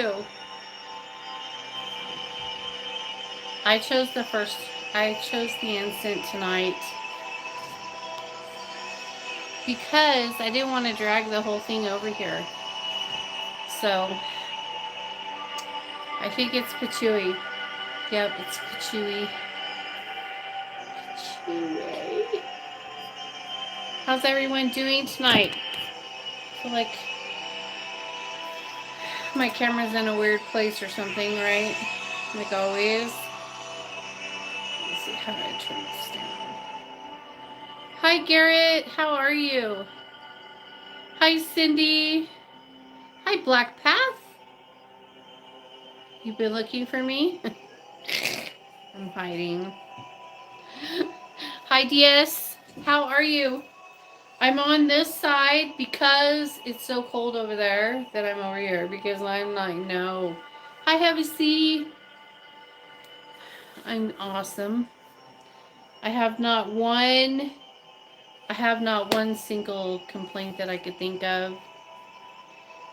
you? I chose the instant tonight because I didn't want to drag the whole thing over here. So I think it's patchouli. Yep, it's patchouli. Patchouli. How's everyone doing tonight? I feel like my camera's in a weird place or something, right? Like always. Let's see, how do I turn this down? Hi, Garrett. How are you? Hi, Cindy. Hi, Black Path. You've been looking for me? I'm hiding. Hi, DS. How are you? I'm on this side because it's so cold over there that I'm over here because I'm like, no. Hi, Heavy C. I'm awesome. I have not one single complaint that I could think of.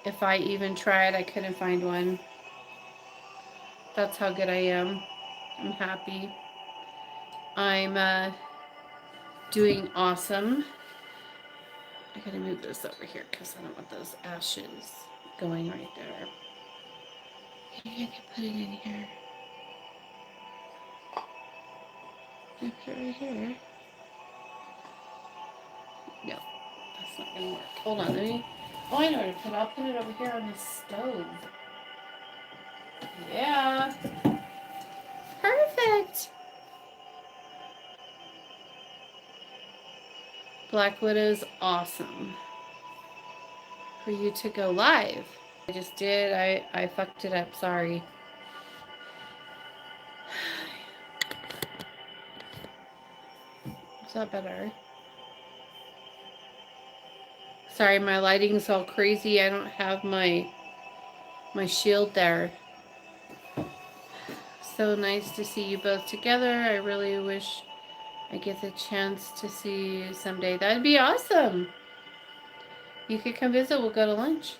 If I even tried, I couldn't find one. That's how good I am. I'm happy. I'm doing awesome. I gotta move this over here because I don't want those ashes going right there. Maybe I can put it in here. Can I put it right here? No, that's not gonna work. Hold on, let me. Oh, I know where to put it. I'll put it over here on the stove. Yeah. Perfect. Black Widow's awesome. For you to go live. I just did. I fucked it up. Sorry. Is that better? Sorry, my lighting's all crazy. I don't have my shield there. So nice to see you both together. I really wish I get the chance to see you someday. That'd be awesome. You could come visit. We'll go to lunch.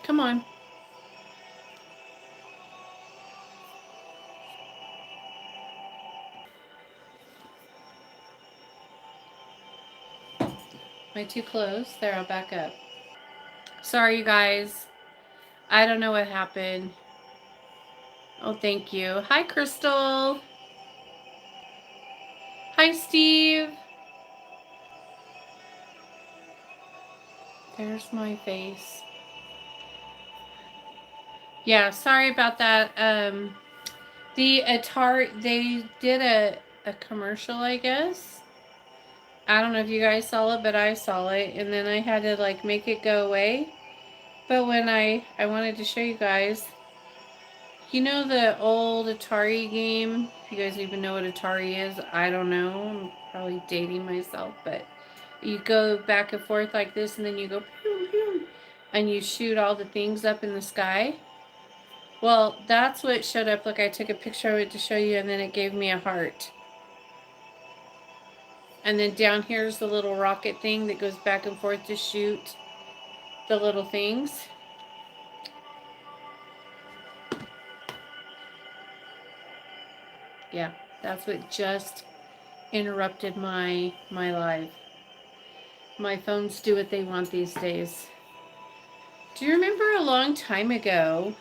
Come on. Am I too close? There, I'll back up. Sorry, you guys. I don't know what happened. Oh, thank you. Hi, Crystal. Hi, Steve. There's my face. Yeah, sorry about that. The Atari, they did a commercial, I guess. I don't know if you guys saw it, but I saw it, and then I had to like make it go away. But when I wanted to show you guys, you know the old Atari game? If you guys even know what Atari is, I don't know. I'm probably dating myself, but you go back and forth like this, and then you go pew, pew, and you shoot all the things up in the sky. Well, that's what showed up. Look, I took a picture of it to show you, and then it gave me a heart. And then down here's the little rocket thing that goes back and forth to shoot the little things. Yeah, that's what just interrupted my life. My phones do what they want these days. Do you remember a long time ago,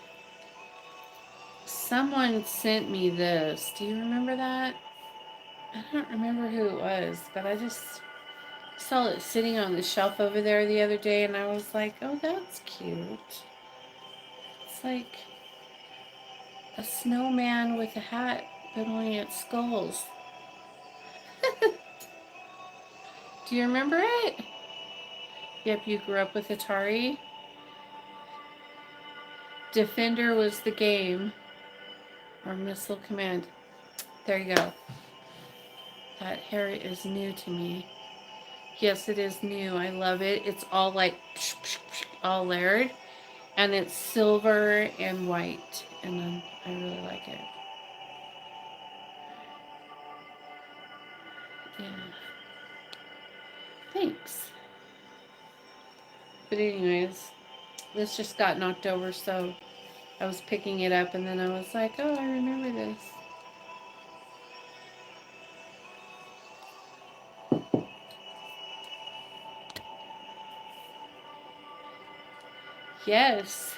someone sent me this? Do you remember that? I don't remember who it was, but I just saw it sitting on the shelf over there the other day, and I was like, oh, that's cute. It's like a snowman with a hat, but only it's skulls. Do you remember it? Yep, you grew up with Atari. Defender was the game. Or Missile Command. There you go. That hair is new to me. Yes, it is new. I love it. It's all like all layered. And it's silver and white. And I really like it. Yeah. Thanks. But anyways, this just got knocked over, so I was picking it up and then I was like, oh, I remember this. Yes.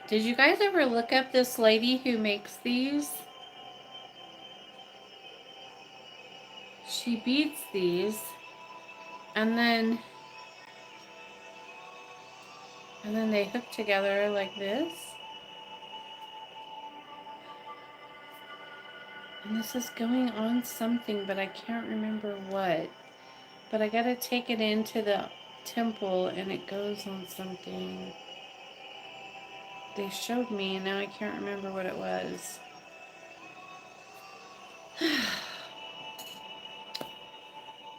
Did you guys ever look up this lady who makes these? She beats these and then they hook together like this. And this is going on something, but I can't remember what. But I gotta take it into the temple and it goes on something. They showed me and now I can't remember what it was.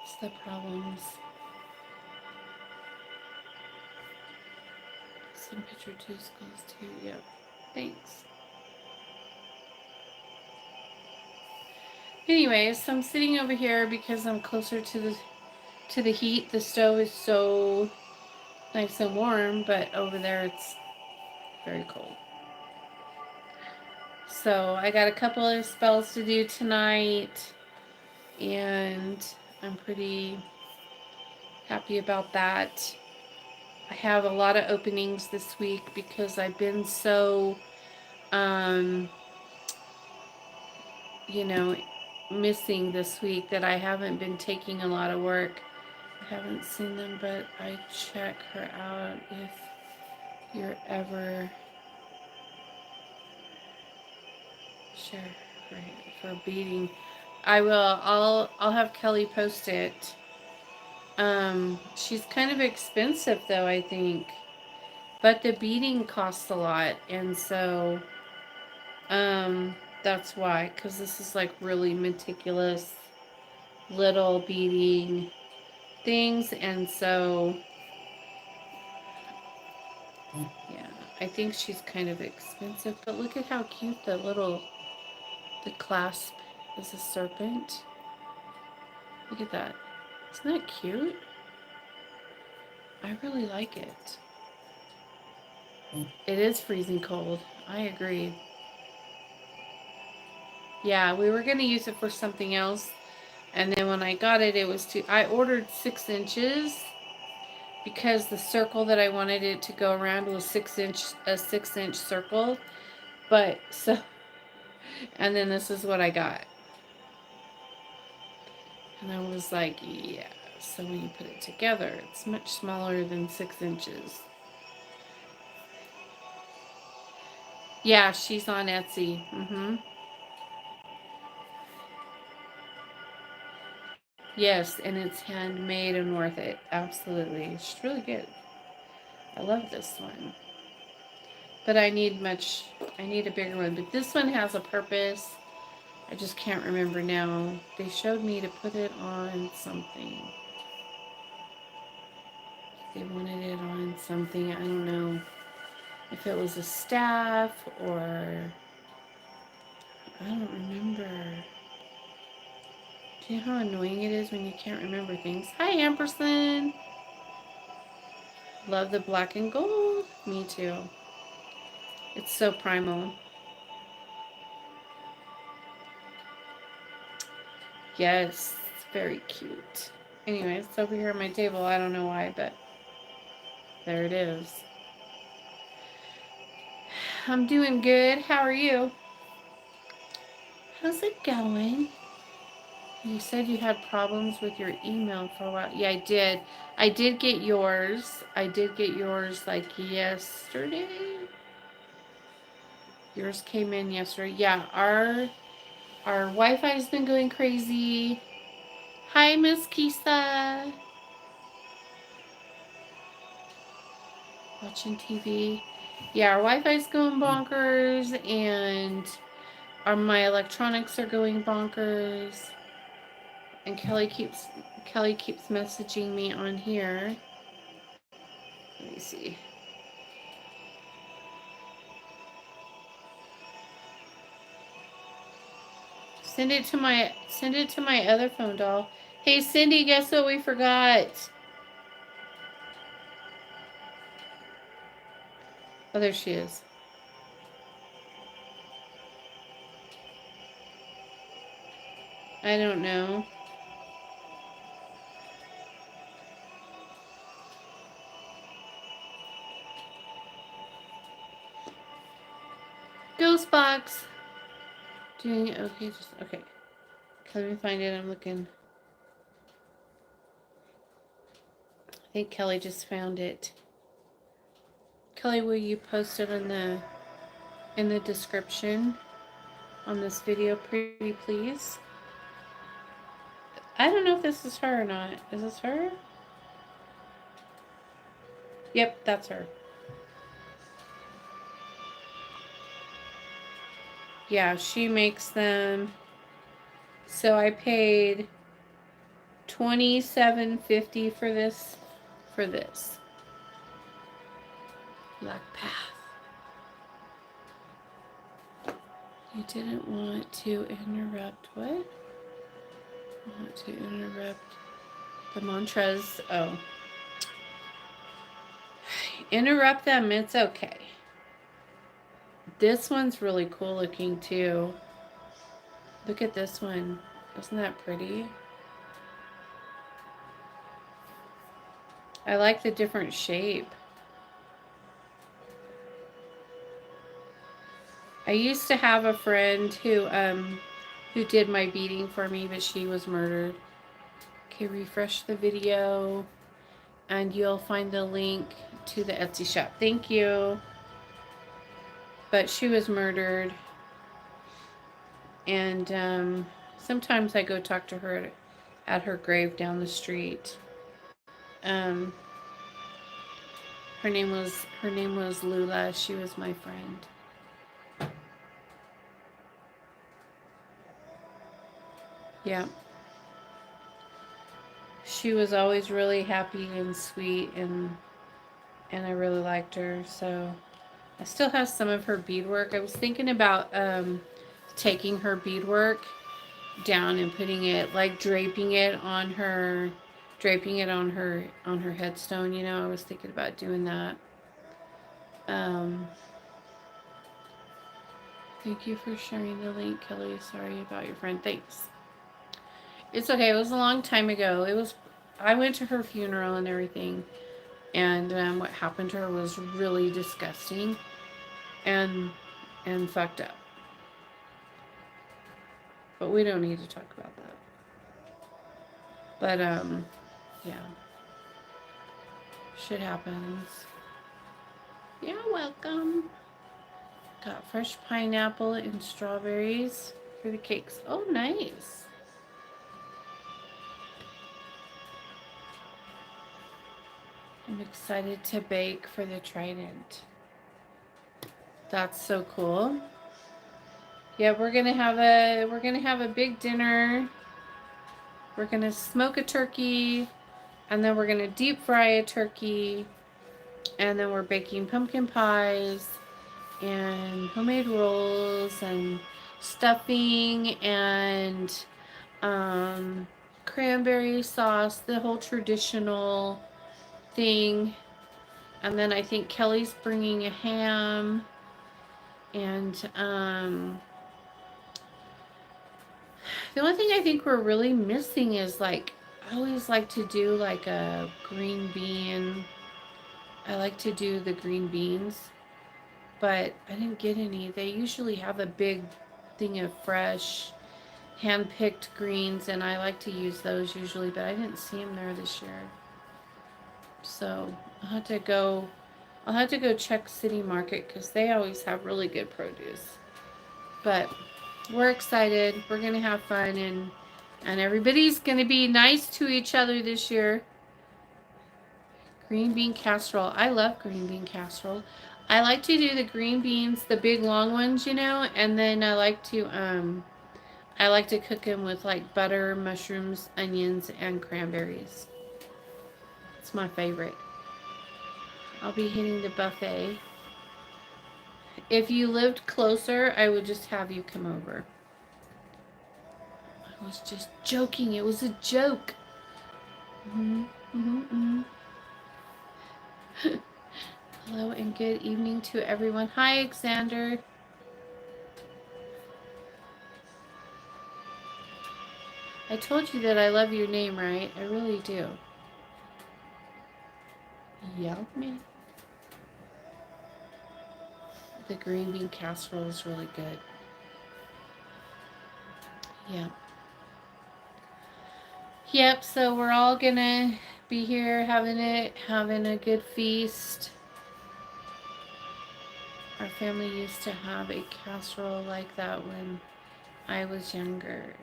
It's the problems. Some picture two skulls too. Yep. Thanks. Anyways, so I'm sitting over here because I'm closer to the heat. The stove is so nice and warm, but over there it's very cold. So I got a couple of spells to do tonight, and I'm pretty happy about that. I have a lot of openings this week because I've been so, you know, missing this week that I haven't been taking a lot of work. I haven't seen them, but I check her out if you're ever sure for beading. I will. I'll have Kelly post it. She's kind of expensive though, I think. But the beading costs a lot, and so that's why, because this is like really meticulous little beading things, and so yeah, I think she's kind of expensive. But look at how cute the clasp is a serpent. Look at that. Isn't that cute? I really like it. It is freezing cold. I agree. Yeah, we were going to use it for something else. And then when I got it, it was too... I ordered 6 inches because the circle that I wanted it to go around was a 6-inch circle. But so... And then this is what I got. And I was like, yeah. So when you put it together, it's much smaller than 6 inches. Yeah, she's on Etsy. Yes, and it's handmade and worth it. Absolutely. It's really good. I love this one. But I need a bigger one. But this one has a purpose. I just can't remember now. They showed me to put it on something. They wanted it on something. I don't know if it was a staff or... I don't remember. Do you know how annoying it is when you can't remember things? Hi, Ampersand. Love the black and gold. Me too. It's so primal. Yes, it's very cute. Anyway, it's over here on my table. I don't know why, but there it is. I'm doing good. How are you? How's it going? You said you had problems with your email for a while. Yeah, I did. I did get yours. I did get yours like yesterday. Yours came in yesterday. Yeah, our Wi-Fi's been going crazy. Hi, Miss Kisa. Watching TV. Yeah, our Wi-Fi's going bonkers, and my electronics are going bonkers. And Kelly keeps messaging me on here. Let me see. Send it to my other phone, doll. Hey, Cindy, guess what we forgot? Oh, there she is. I don't know. Ghost box. Doing it. Okay, just okay. Let me find it. I'm looking. I think Kelly just found it. Kelly, will you post it in the description on this video, pretty please? I don't know if this is her or not. Is this her? Yep, that's her. Yeah, she makes them. So I paid $27.50 for this. Black Path. You didn't want to interrupt what? Want to interrupt the mantras. Oh. Interrupt them, it's okay. This one's really cool looking too. Look at this one. Isn't that pretty? I like the different shape. I used to have a friend who did my beading for me, but she was murdered. Okay, refresh the video and you'll find the link to the Etsy shop. Thank you. But she was murdered. And sometimes I go talk to her at her grave down the street. Her name was Lula. She was my friend. Yeah. She was always really happy and sweet, and I really liked her. So I still have some of her beadwork. I was thinking about taking her beadwork down and putting it, like draping it on her headstone. You know, I was thinking about doing that. Thank you for sharing the link, Kelly. Sorry about your friend. Thanks. It's okay. It was a long time ago. I went to her funeral and everything, and what happened to her was really disgusting and fucked up. But we don't need to talk about that. But yeah, shit happens. You're welcome. Got fresh pineapple and strawberries for the cakes. Oh, nice. I'm excited to bake for the Trident. That's so cool. Yeah, we're gonna have a big dinner. We're gonna smoke a turkey, and then we're gonna deep fry a turkey, and then we're baking pumpkin pies and homemade rolls and stuffing and cranberry sauce, the whole traditional thing. And then I think Kelly's bringing a ham, and the only thing I think we're really missing is, like, I always like to do like a green bean. I like to do the green beans, but I didn't get any. They usually have a big thing of fresh, hand-picked greens, and I like to use those usually, but I didn't see them there this year. So I'll have to go check City Market because they always have really good produce. But we're excited. We're gonna have fun, and everybody's gonna be nice to each other this year. Green bean casserole. I love green bean casserole. I like to do the green beans, the big long ones, you know, and then I like to cook them with like butter, mushrooms, onions, and cranberries. It's my favorite. I'll be hitting the buffet. If you lived closer, I would just have you come over. I was just joking. It was a joke. Hello and good evening to everyone. Hi, Alexander. I told you that I love your name, right? I really do. Yummy. The green bean casserole is really good. Yeah. Yep, so we're all gonna be here having a good feast. Our family used to have a casserole like that when I was younger.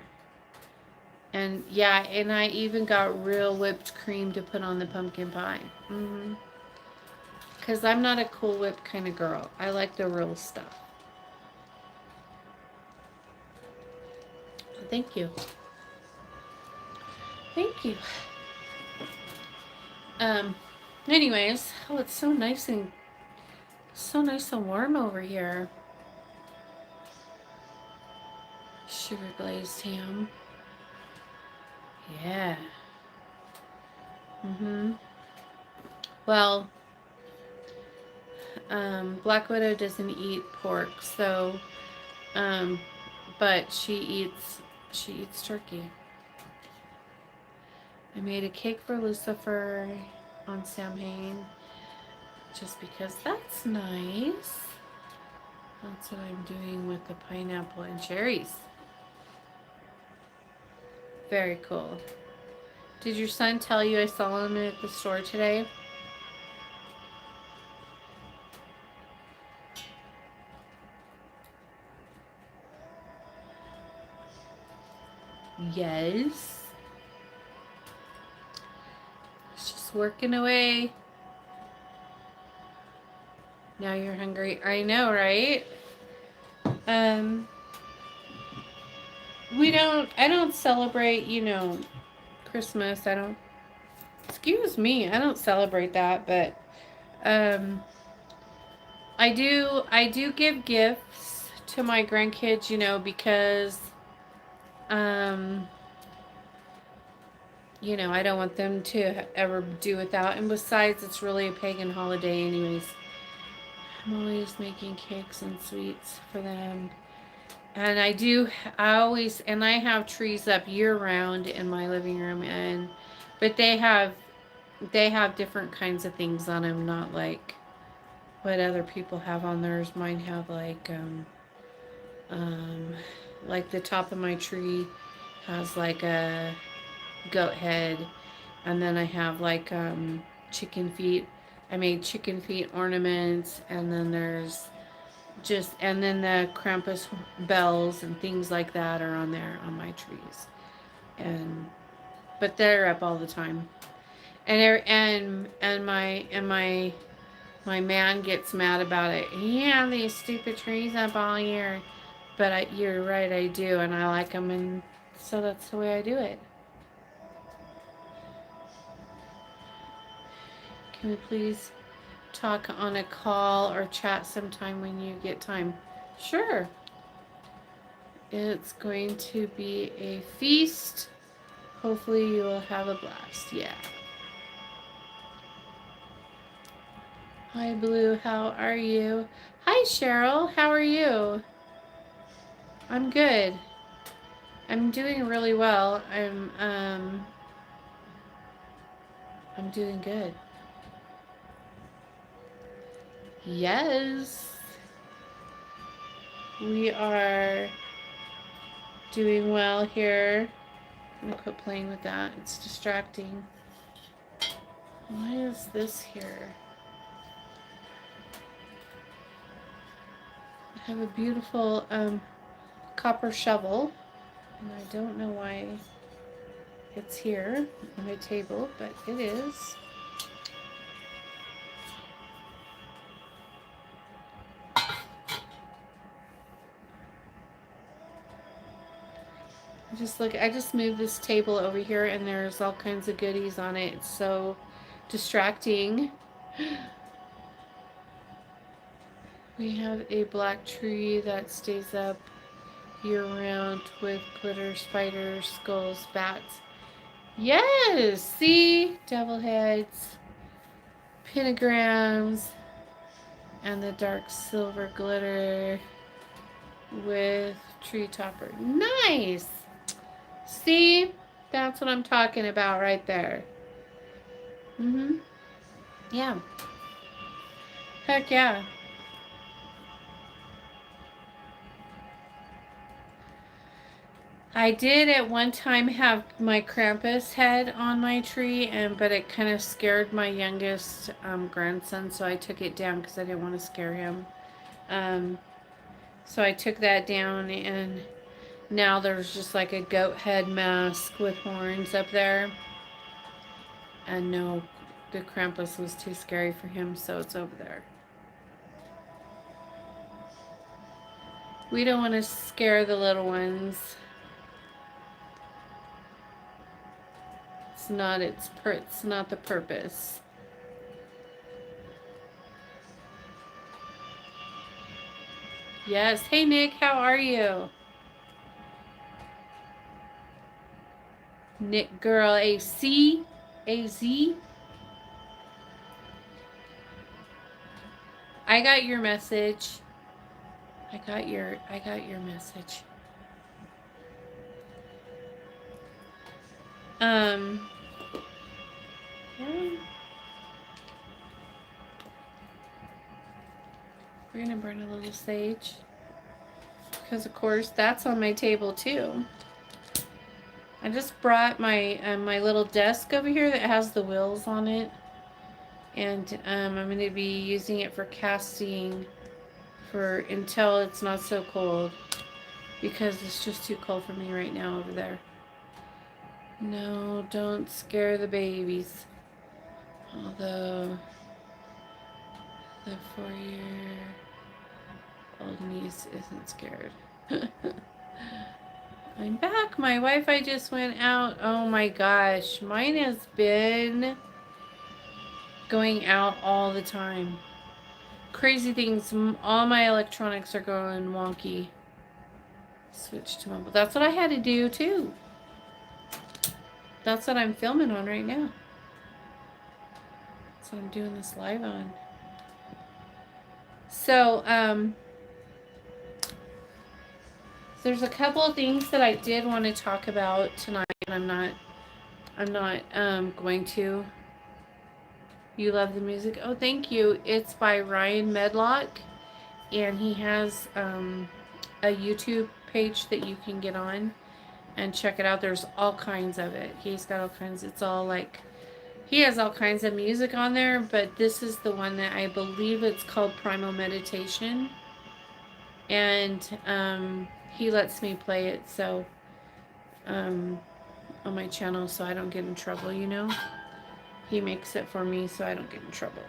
And yeah, and I even got real whipped cream to put on the pumpkin pie. Because I'm not a Cool Whip kind of girl. I like the real stuff. Thank you. Thank you. Anyways, oh, it's so nice and warm over here. Sugar glazed ham. Yeah. Well, Black Widow doesn't eat pork, so, but she eats turkey. I made a cake for Lucifer on Samhain, just because that's nice. That's what I'm doing with the pineapple and cherries. Very cool. Did your son tell you I saw him at the store today? Yes. It's just working away. Now you're hungry. I know, right? I don't celebrate, Christmas. Excuse me, I don't celebrate that, but I do give gifts to my grandkids, because I don't want them to ever do without. And besides, it's really a pagan holiday anyways. I'm always making cakes and sweets for them. And I have trees up year round in my living room, but they have different kinds of things on them, not like what other people have on theirs. Mine have like the top of my tree has like a goat head, and then I have like chicken feet. I made chicken feet ornaments, and then and then the Krampus bells and things like that are on there on my trees, but they're up all the time, and my man gets mad about it. You have these stupid trees up all year, but you're right, I do, and I like them, and so that's the way I do it. Can we please talk on a call or chat sometime when you get time? Sure. It's going to be a feast. Hopefully you will have a blast. Yeah. Hi, Blue. How are you? Hi, Cheryl. How are you? I'm good. I'm doing really well. I'm doing good. Yes. We are doing well here. I'm gonna quit playing with that. It's distracting. Why is this here? I have a beautiful copper shovel, and I don't know why it's here on my table, but it is. I just moved this table over here, and there's all kinds of goodies on it. It's so distracting. We have a black tree that stays up year round with glitter, spiders, skulls, bats. Yes! See? Devil heads, pentagrams, and the dark silver glitter with tree topper. Nice! See? That's what I'm talking about right there. Mm-hmm. Yeah. Heck yeah. I did at one time have my Krampus head on my tree, but it kind of scared my youngest grandson, so I took it down because I didn't want to scare him. Um, so I took that down, and now there's just like a goat head mask with horns up there. And no, the Krampus was too scary for him, so it's over there. We don't want to scare the little ones. It's not the purpose. Yes. Hey Nick, how are you? Nick girl AC AZ. I got your message. I got your message. Yeah. We're gonna burn a little sage. Because of course that's on my table too. I just brought my my little desk over here that has the wheels on it. And I'm going to be using it for casting for until it's not so cold, because it's just too cold for me right now over there. No, don't scare the babies. Although the 4-year-old niece isn't scared. I'm back. My Wi-Fi just went out. Oh my gosh. Mine has been going out all the time. Crazy things. All my electronics are going wonky. Switch to mobile. That's what I had to do too. That's what I'm filming on right now. That's what I'm doing this live on. So, there's a couple of things that I did want to talk about tonight, and I'm not going to. You love the music? Oh, thank you. It's by Ryan Medlock, and he has a YouTube page that you can get on and check it out. There's all kinds of it. He's got all kinds. It's all like, he has all kinds of music on there, but this is the one that I believe it's called Primal Meditation. And he lets me play it so on my channel so I don't get in trouble, you know. He makes it for me so I don't get in trouble.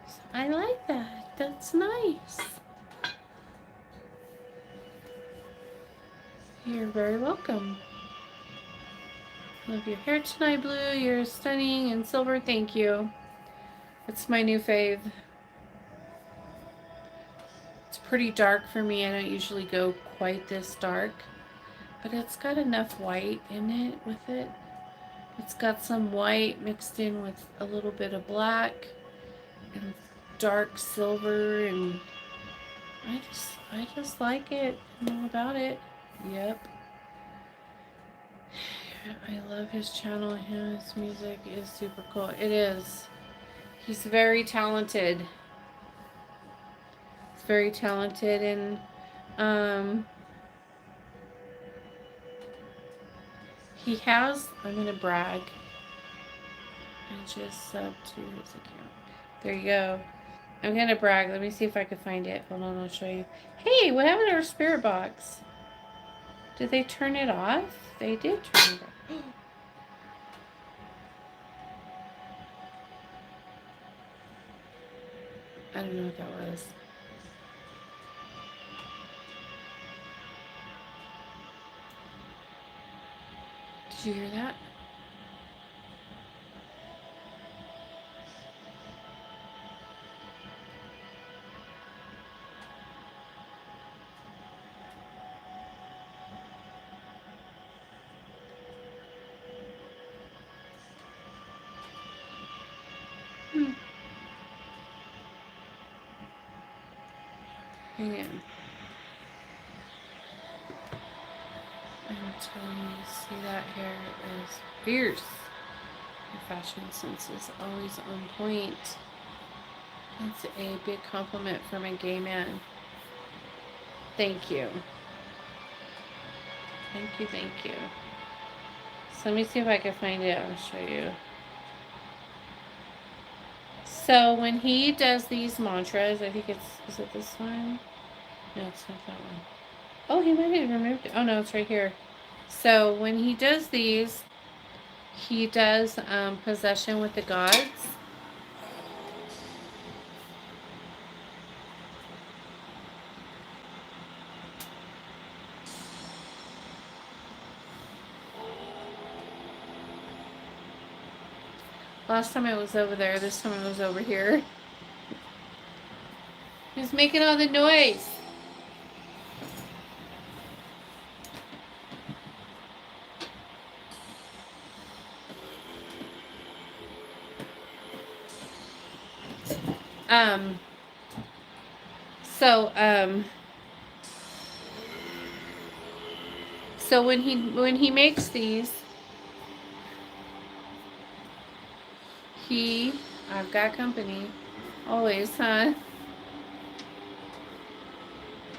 So I like that. That's nice. You're very welcome. Love your hair tonight, Blue. You're stunning. And Silver, thank you. It's my new fave. It's pretty dark for me. I don't usually go quite this dark. But it's got enough white in it with it. It's got some white mixed in with a little bit of black and dark silver, and I just like it. I'm all about it. Yep. I love his channel. His music is super cool. It is. He's very talented. He's very talented, and he has, I'm gonna brag. I just subbed to his account. There you go. I'm gonna brag. Let me see if I can find it. Hold on, I'll show you. Hey, what happened to our spirit box? Did they turn it off? They did turn it off. I don't know what that was. Did you hear that? Hang on. I'm telling you, see that hair is fierce. Your fashion sense is always on point. That's a big compliment from a gay man. Thank you. Thank you, thank you. So let me see if I can find it. I'll show you. So when he does these mantras, I think is it this one? No, it's not that one. Oh, he might have removed it. Oh no, it's right here. So when he does these, he does possession with the gods. Last time I was over there, this time I was over here. Who's making all the noise? Um, so, so when he makes these, I've got company, always, huh?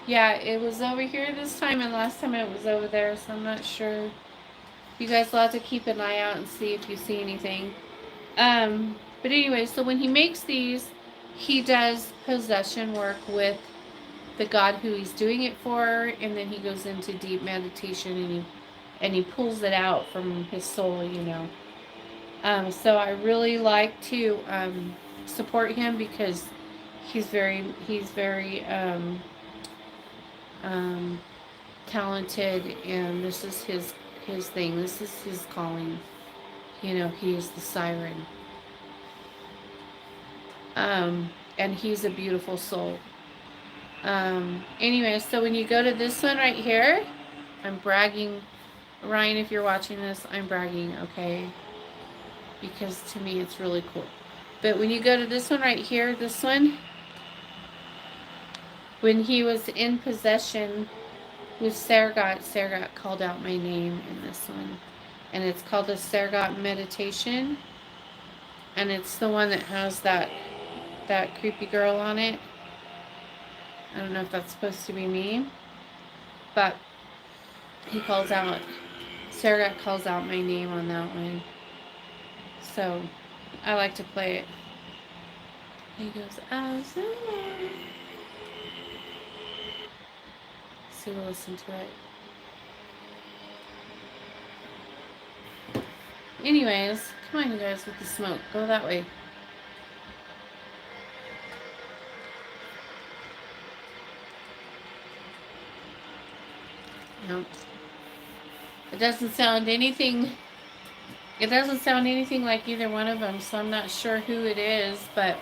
Yeah, it was over here this time, and last time it was over there, so I'm not sure. You guys will have to keep an eye out and see if you see anything. But anyway, so when he makes these, he does possession work with the God who he's doing it for, and then he goes into deep meditation and he pulls it out from his soul, you know. So I really like to support him because he's very talented, and this is his thing. This is his calling. You know, he is the siren. And he's a beautiful soul. Anyway, so when you go to this one right here, I'm bragging. Ryan, if you're watching this, I'm bragging, okay? Because to me it's really cool. But when you go to this one right here, this one, when he was in possession with Saragot called out my name in this one. And it's called the Saragot meditation. And it's the one that has that creepy girl on it. I don't know if that's supposed to be me. But he calls out, Saragot calls out my name on that one. So I like to play it. He goes, so we'll listen to it. Anyways, come on you guys with the smoke. Go that way. Nope. It doesn't sound anything like either one of them, so I'm not sure who it is, but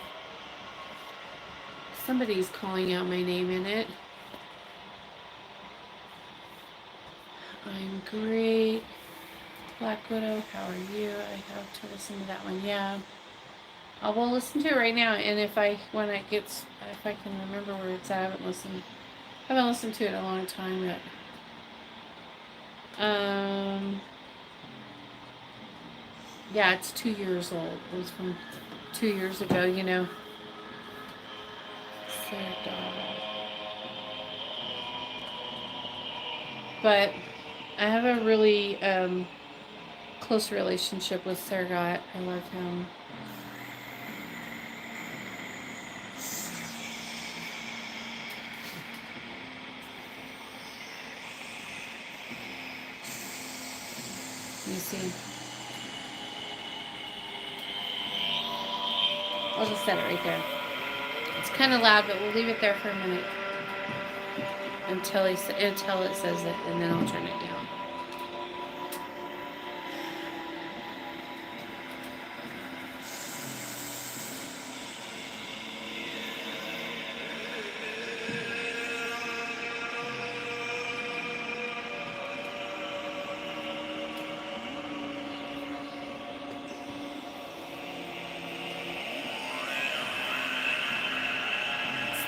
somebody's calling out my name in it. I'm great. Black Widow, how are you? I have to listen to that one. Yeah. I will listen to it right now, and if I can remember where it's at, I haven't listened to it in a long time yet. Yeah, it's 2 years old. It was from 2 years ago, you know. But I have a really close relationship with Saragot. I love him. You see. I'll just set it right there. It's kind of loud, but we'll leave it there for a minute until it says it, and then I'll turn it down.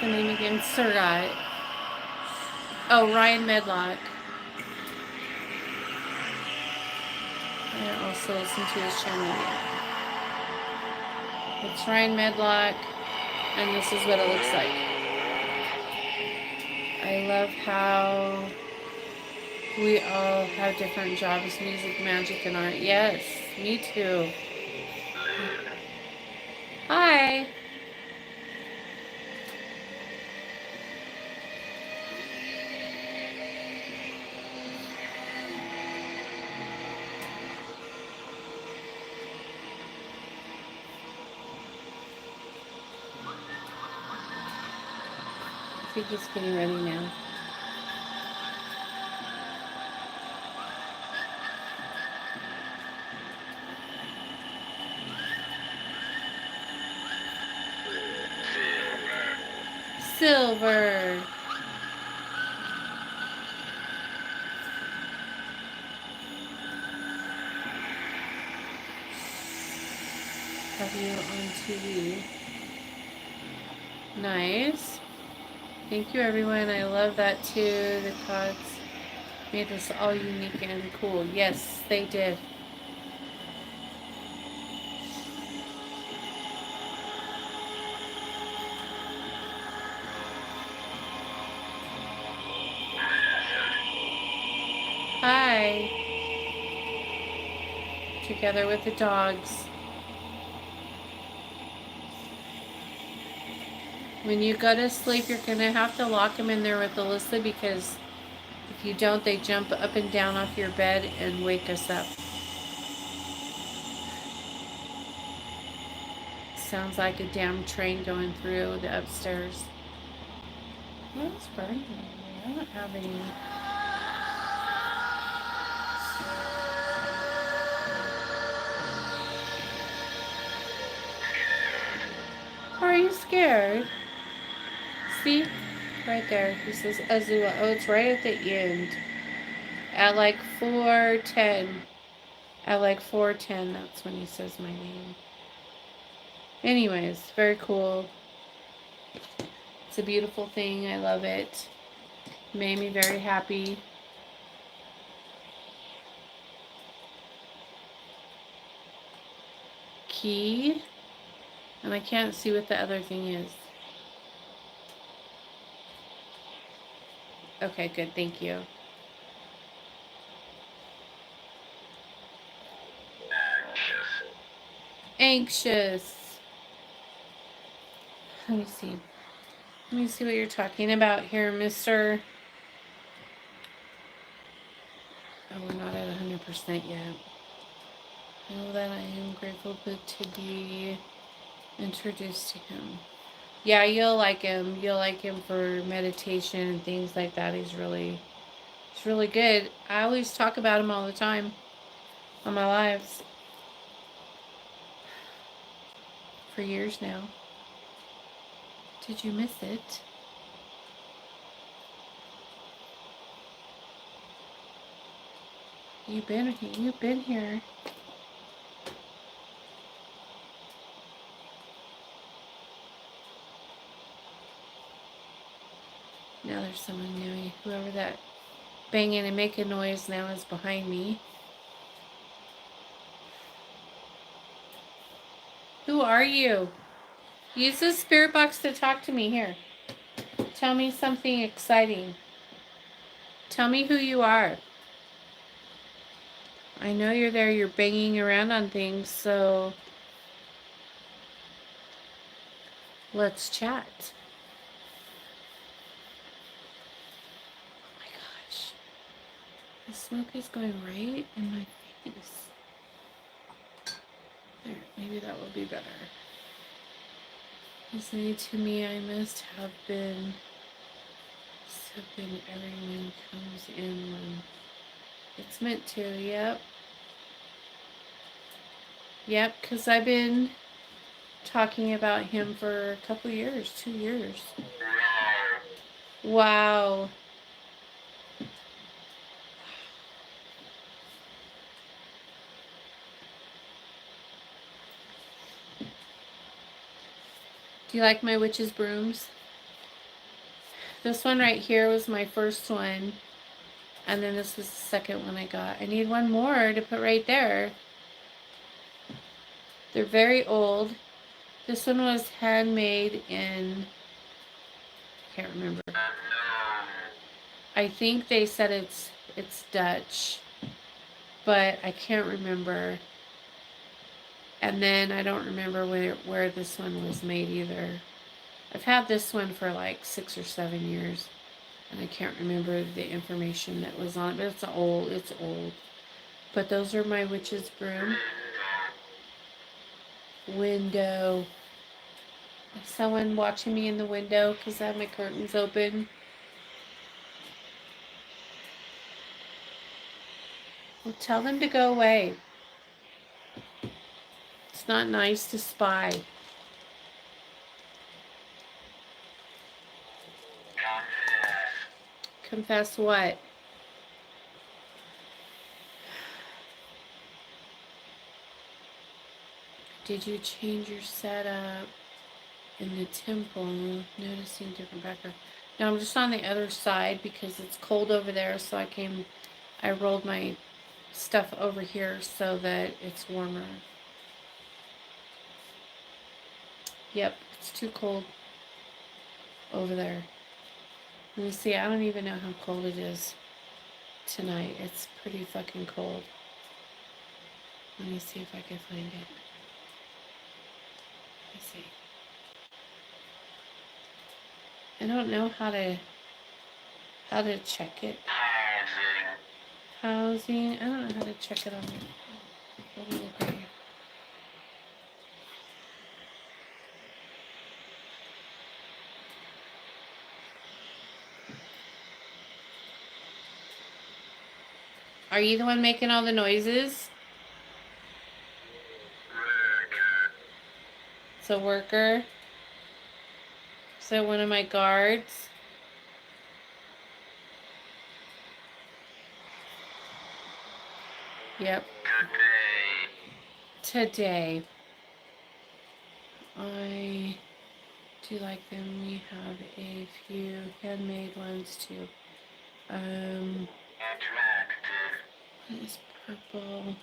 The name again, Saragot. Oh, Ryan Medlock. I also listen to his channel. Yeah. It's Ryan Medlock, and this is what it looks like. I love how we all have different jobs, music, magic, and art. Yes, me too. Hi. I think he's getting ready now. Silver. Have you on TV? Nice. Thank you, everyone. I love that too. The cards made this all unique and cool. Yes, they did. Hi. Together with the dogs. When you go to sleep, you're going to have to lock them in there with Alyssa, because if you don't, they jump up and down off your bed and wake us up. Sounds like a damn train going through the upstairs. What's burning? I don't have any. Are you scared? See? Right there. He says Azula. Oh, it's right at the end. At like 4:10. At like 4:10, that's when he says my name. Anyways, very cool. It's a beautiful thing. I love it. Made me very happy. Key. And I can't see what the other thing is. Okay, good. Thank you. Anxious. Let me see. Let me see what you're talking about here, mister. Oh, we're not at 100% yet. I know that I am grateful to be introduced to him. Yeah, you'll like him. You'll like him for meditation and things like that. He's really good. I always talk about him all the time on my lives for years now. Did you miss it? You've been here. Now there's someone near me. Whoever that banging and making noise now is behind me. Who are you? Use the spirit box to talk to me here. Tell me something exciting. Tell me who you are. I know you're there. You're banging around on things, so let's chat. Oh my gosh. The smoke is going right in my face. There, maybe that will be better. Listening to me, I must have been sipping. Everyone comes in when it's meant to. Yep. Yep, because I've been talking about him for a couple years, 2 years. Wow. Do you like my witch's brooms? This one right here was my first one. And then this was the second one I got. I need one more to put right there. They're very old. This one was handmade in, I can't remember. I think they said it's Dutch, but I can't remember. And then I don't remember where this one was made either. I've had this one for like 6 or 7 years, and I can't remember the information that was on it, but it's old. It's old. But those are my witch's broom. Window. Someone watching me in the window because I have my curtains open. Well, tell them to go away. It's not nice to spy. Confess what? Did you change your setup in the temple? Noticing different background. No, I'm just on the other side because it's cold over there, so I rolled my stuff over here so that it's warmer. Yep, it's too cold over there. Let me see, I don't even know how cold it is tonight. It's pretty fucking cold. Let me see if I can find it. Let me see. I don't know how to check it. Housing. I don't know how to check it on there. Let me look right here. Are you the one making all the noises? It's a worker. So one of my guards. Yep. Today. I do like them. We have a few handmade ones too. One is purple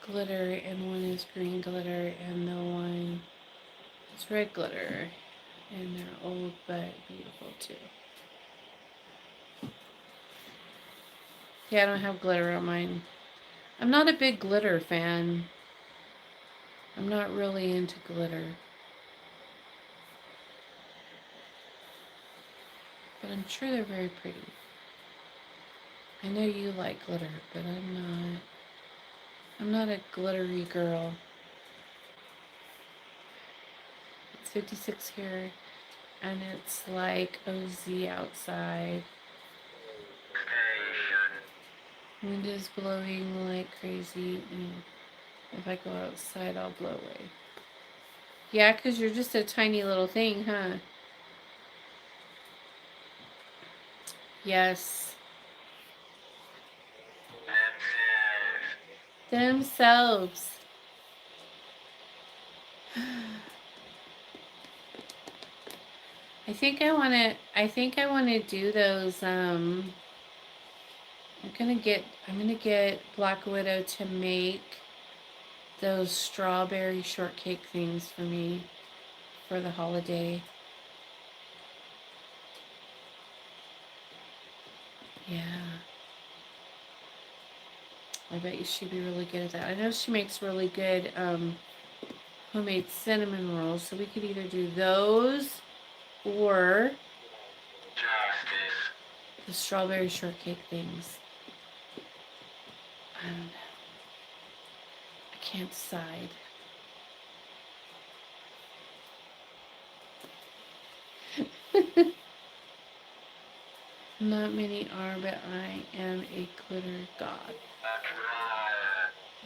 glitter and one is green glitter and the one is red glitter. And they're old but beautiful too. Yeah, I don't have glitter on mine. I'm not a big glitter fan. I'm not really into glitter. But I'm sure they're very pretty. I know you like glitter, but I'm not a glittery girl. It's 56 here, and it's like OZ outside. Wind is blowing like crazy, and if I go outside, I'll blow away. Yeah, 'cause you're just a tiny little thing, huh? Yes. Themselves. I think I want to do those I'm going to get Black Widow to make those strawberry shortcake things for me for the holiday. Yeah. I bet you she'd be really good at that. I know she makes really good homemade cinnamon rolls, so we could either do those or the strawberry shortcake things. I don't know. I can't decide. Not many are, but I am a glitter god.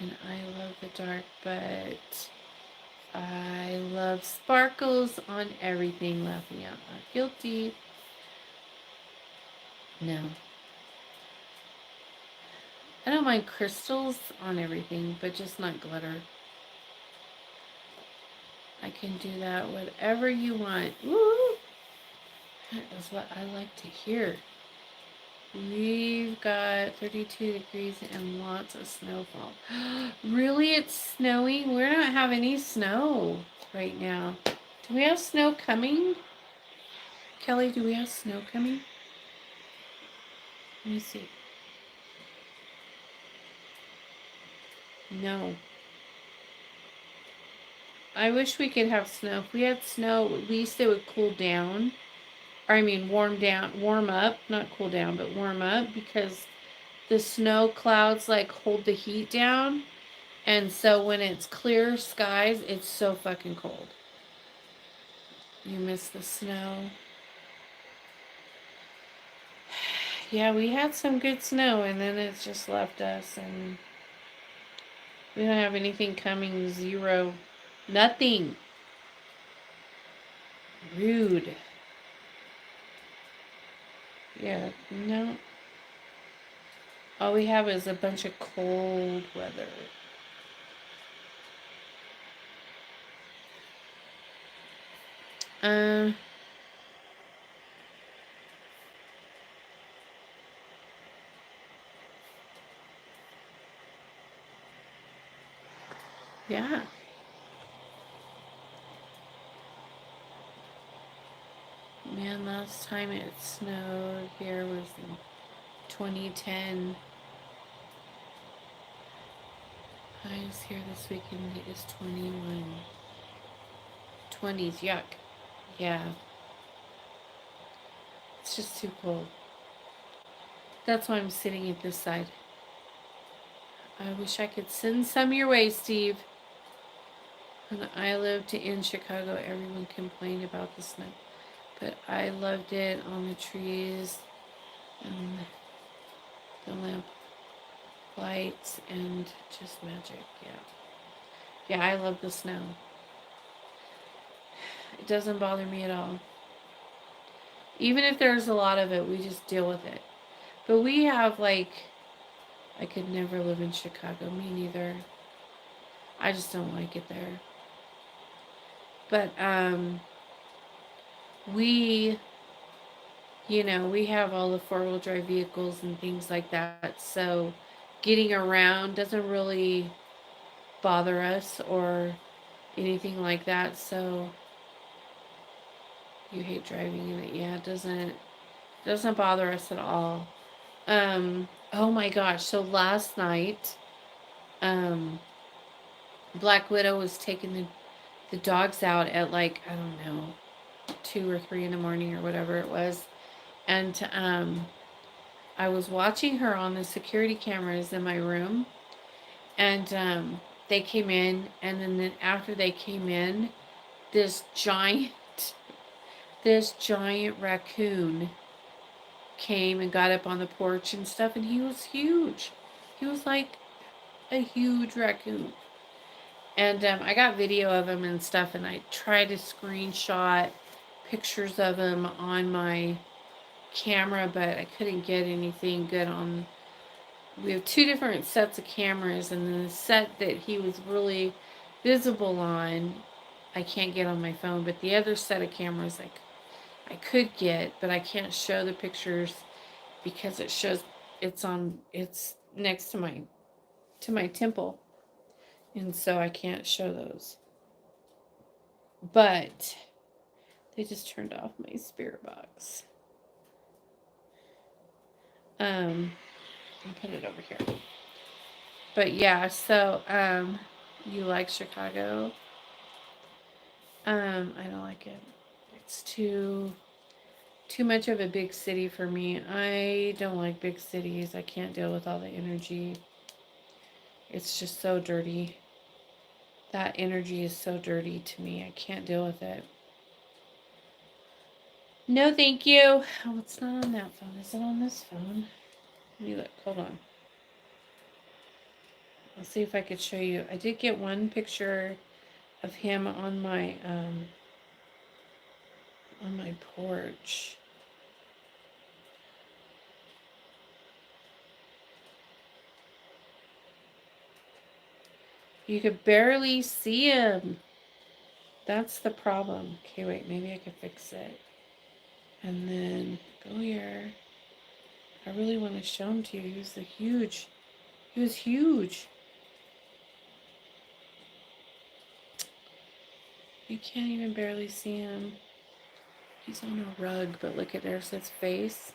And I love the dark, but I love sparkles on everything. Laughing out loud. Guilty. No. I don't mind crystals on everything, but just not glitter. I can do that whatever you want. Woo! That is what I like to hear. We've got 32 degrees and lots of snowfall. Really? It's snowing? We don't have any snow right now. Do we have snow coming? Kelly, do we have snow coming? Let me see. No. I wish we could have snow. If we had snow, at least it would cool down. Or I mean, warm up, not cool down, but warm up, because the snow clouds like hold the heat down. And so when it's clear skies, it's so fucking cold. You miss the snow. Yeah, we had some good snow and then it's just left us and we don't have anything coming. Zero. Nothing. Rude. Yeah, no. All we have is a bunch of cold weather. Uh, yeah. Man, last time it snowed here was in 2010. Highs here this weekend is 21. 20s, yuck. Yeah. It's just too cold. That's why I'm sitting at this side. I wish I could send some your way, Steve. When I lived in Chicago, everyone complained about the snow. But I loved it on the trees and the lamp lights and just magic. Yeah. Yeah, I love the snow. It doesn't bother me at all. Even if there's a lot of it, we just deal with it. But we have like, I could never live in Chicago. Me neither. I just don't like it there. But we, we have all the four-wheel drive vehicles and things like that. So getting around doesn't really bother us or anything like that. So you hate driving in it. Yeah, it doesn't bother us at all. Oh my gosh. So last night, um Black Widow was taking the dogs out at like, I don't know, 2 or 3 in the morning or whatever it was. And I was watching her on the security cameras in my room. And they came in. And then after they came in, this giant, this giant raccoon came and got up on the porch and stuff. And he was huge. He was like a huge raccoon. And I got video of him and stuff. And I tried to screenshot pictures of him on my camera, but I couldn't get anything good on. We have 2 different sets of cameras, and the set that he was really visible on, I can't get on my phone, but the other set of cameras I could get, but I can't show the pictures because it's next to my temple, and so I can't show those. But they just turned off my spirit box. I'll put it over here. But yeah, so you like Chicago? I don't like it. It's too much of a big city for me. I don't like big cities. I can't deal with all the energy. It's just so dirty. That energy is so dirty to me. I can't deal with it. No, thank you. Oh, it's not on that phone. Is it on this phone? Let me look. Hold on. I'll see if I could show you. I did get one picture of him on my porch. You could barely see him. That's the problem. Okay, wait, maybe I can fix it. And then go here. I really want to show him to you. He was huge. He was huge. You can't even barely see him. He's on a rug, but look at there's his face.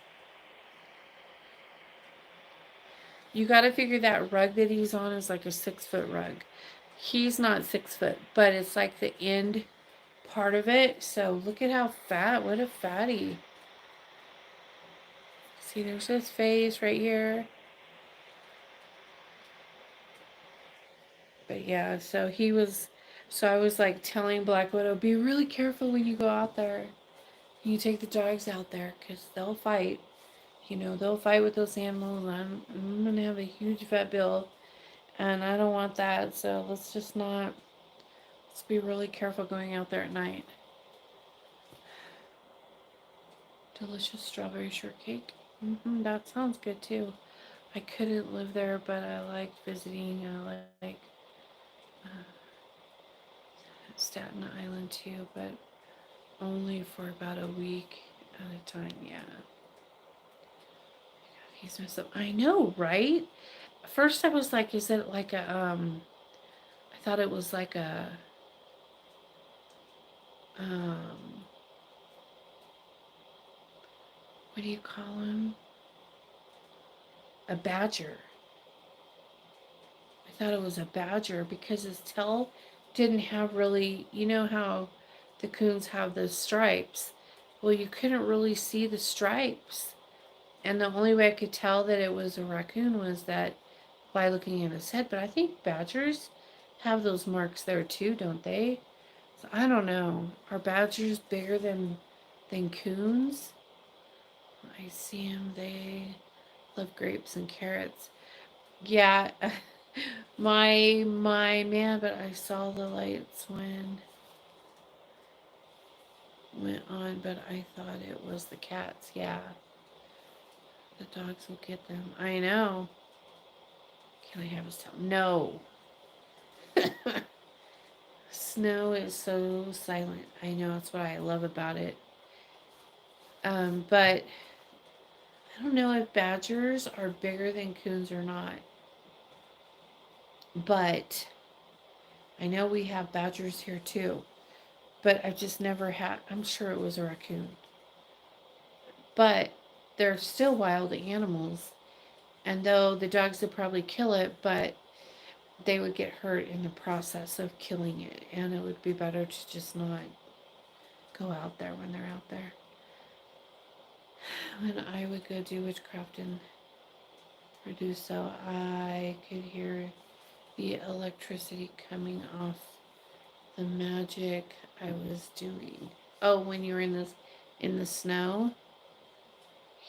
You got to figure that rug that he's on is like a 6-foot rug. He's not 6 foot, but it's like the end part of it. So look at how fat. What a fatty. See, there's his face right here. But yeah, so I was like telling Black Widow, be really careful when you go out there. You take the dogs out there because they'll fight. They'll fight with those animals. I'm going to have a huge vet bill and I don't want that. So let's be really careful going out there at night. Delicious strawberry shortcake. That sounds good too. I couldn't live there, but I like visiting. I like Staten Island too, but only for about a week at a time. Yeah. He's messed up. I know, right? First I was like, is it like a I thought it was like a what do you call him? A badger. I thought it was a badger because his tail didn't have really, you know how the coons have those stripes. Well, you couldn't really see the stripes. And the only way I could tell that it was a raccoon was that by looking at his head. But I think badgers have those marks there too, don't they? So I don't know. Are badgers bigger than coons? I see them. They love grapes and carrots. Yeah, my man. But I saw the lights when went on, but I thought it was the cats. Yeah, the dogs will get them. I know. Can I have his tail? No. Snow is so silent. I know, that's what I love about it. But I don't know if badgers are bigger than coons or not. But I know we have badgers here too. But I've just never had, I'm sure it was a raccoon. But they're still wild animals. And though the dogs would probably kill it, but they would get hurt in the process of killing it. And it would be better to just not go out there when they're out there. When I would go do witchcraft and produce, so I could hear the electricity coming off the magic I was doing. Oh, when you were in the snow?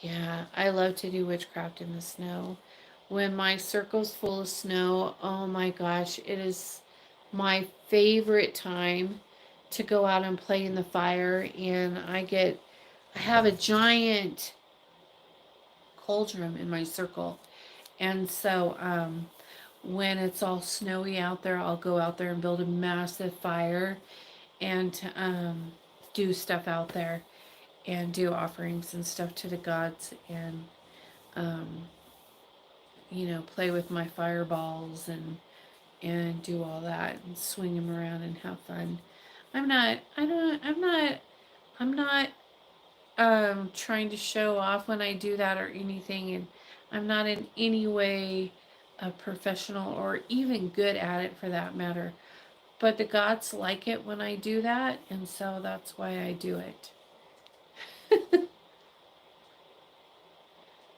Yeah, I love to do witchcraft in the snow. When my circle's full of snow, oh my gosh, it is my favorite time to go out and play in the fire. And I have a giant cauldron in my circle. And so when it's all snowy out there, I'll go out there and build a massive fire and do stuff out there and do offerings and stuff to the gods and play with my fireballs and do all that and swing them around and have fun. I'm not trying to show off when I do that or anything, and I'm not in any way a professional or even good at it for that matter. But the gods like it when I do that, and so that's why I do it.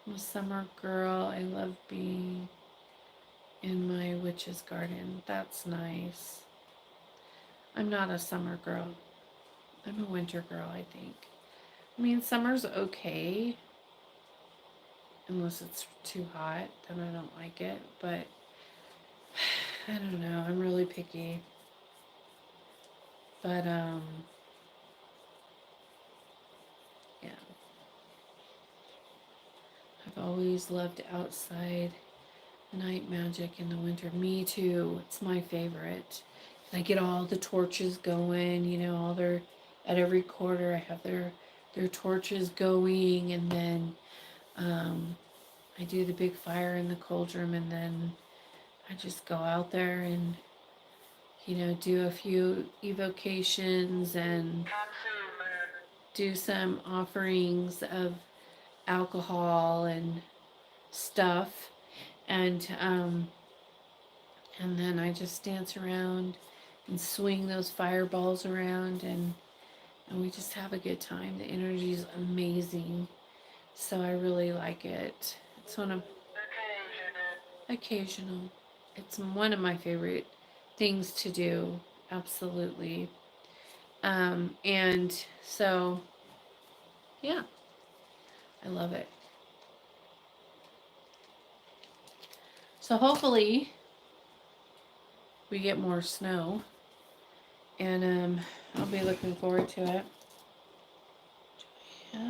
I'm a summer girl. I love being in my witch's garden. That's nice. I'm not a summer girl. I'm a winter girl, I think. I mean, summer's okay. Unless it's too hot, then I don't like it. But I don't know. I'm really picky. But, yeah. I've always loved outside night magic in the winter. Me too. It's my favorite. And I get all the torches going, all at every quarter I have their their torches going, and then I do the big fire in the cauldron, and then I just go out there and do a few evocations and do some offerings of alcohol and stuff, and then I just dance around and swing those fireballs around, and we just have a good time. The energy is amazing, so I really like it. It's one of occasional. It's one of my favorite things to do. Absolutely. And so, yeah, I love it. So hopefully we get more snow, and I'll be looking forward to it. Let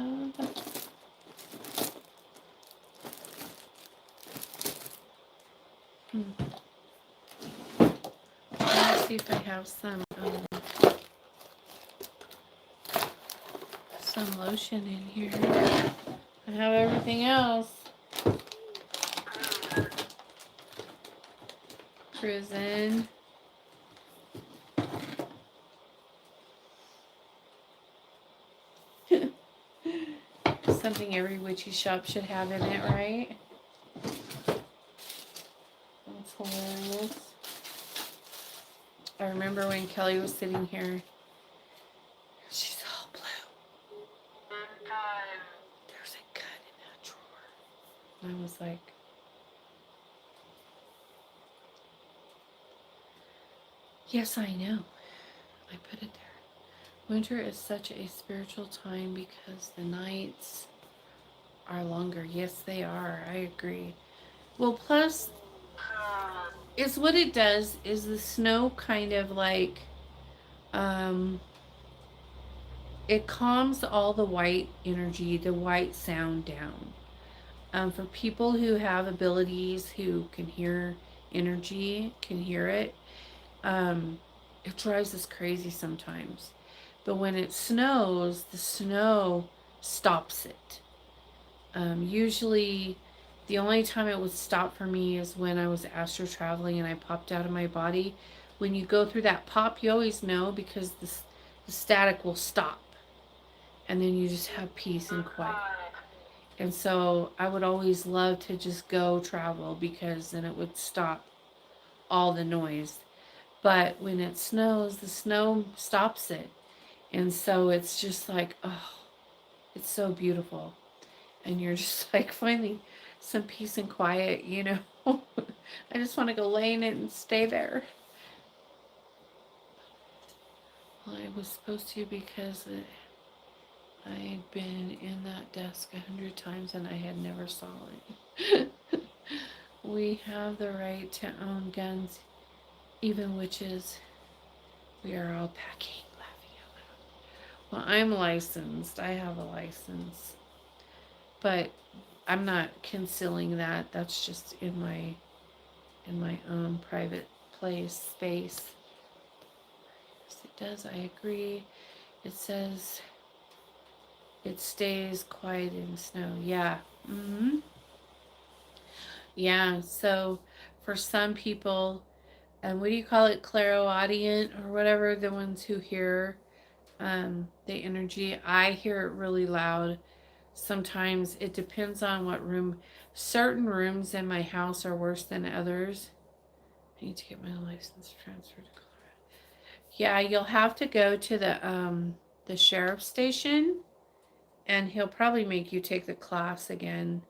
me see if I have some lotion in here. I have everything else. Prison. Something every witchy shop should have in it, right? That's hilarious. I remember when Kelly was sitting here. She's all blue. There's a gun in that drawer. And I was like, yes, I know. I put it there. Winter is such a spiritual time because the nights are longer. Yes, they are. I agree. Well, plus, it's what it does is the snow kind of like, it calms all the white energy, the white sound down. For people who have abilities, who can hear energy, can hear it, it drives us crazy sometimes. But when it snows, the snow stops it. Usually, the only time it would stop for me is when I was astral traveling and I popped out of my body. When you go through that pop, you always know because the static will stop. And then you just have peace and quiet. And so I would always love to just go travel because then it would stop all the noise. But when it snows, the snow stops it. And so it's just like, oh, it's so beautiful. And you're just like finding some peace and quiet, I just want to go lay in it and stay there. Well, I was supposed to because I had been in that desk 100 times and I had never saw it. We have the right to own guns, even witches. We are all packing, laughing out loud. Well, I'm licensed. I have a license. But I'm not concealing that. That's just in my own private space. Yes, it does. I agree. It says it stays quiet in snow. Yeah. Yeah. So for some people, and what do you call it, clairaudient or whatever, the ones who hear the energy, I hear it really loud. Sometimes it depends on what room. Certain rooms in my house are worse than others. I need to get my license transferred to Colorado. Yeah, you'll have to go to the sheriff's station, and he'll probably make you take the class again.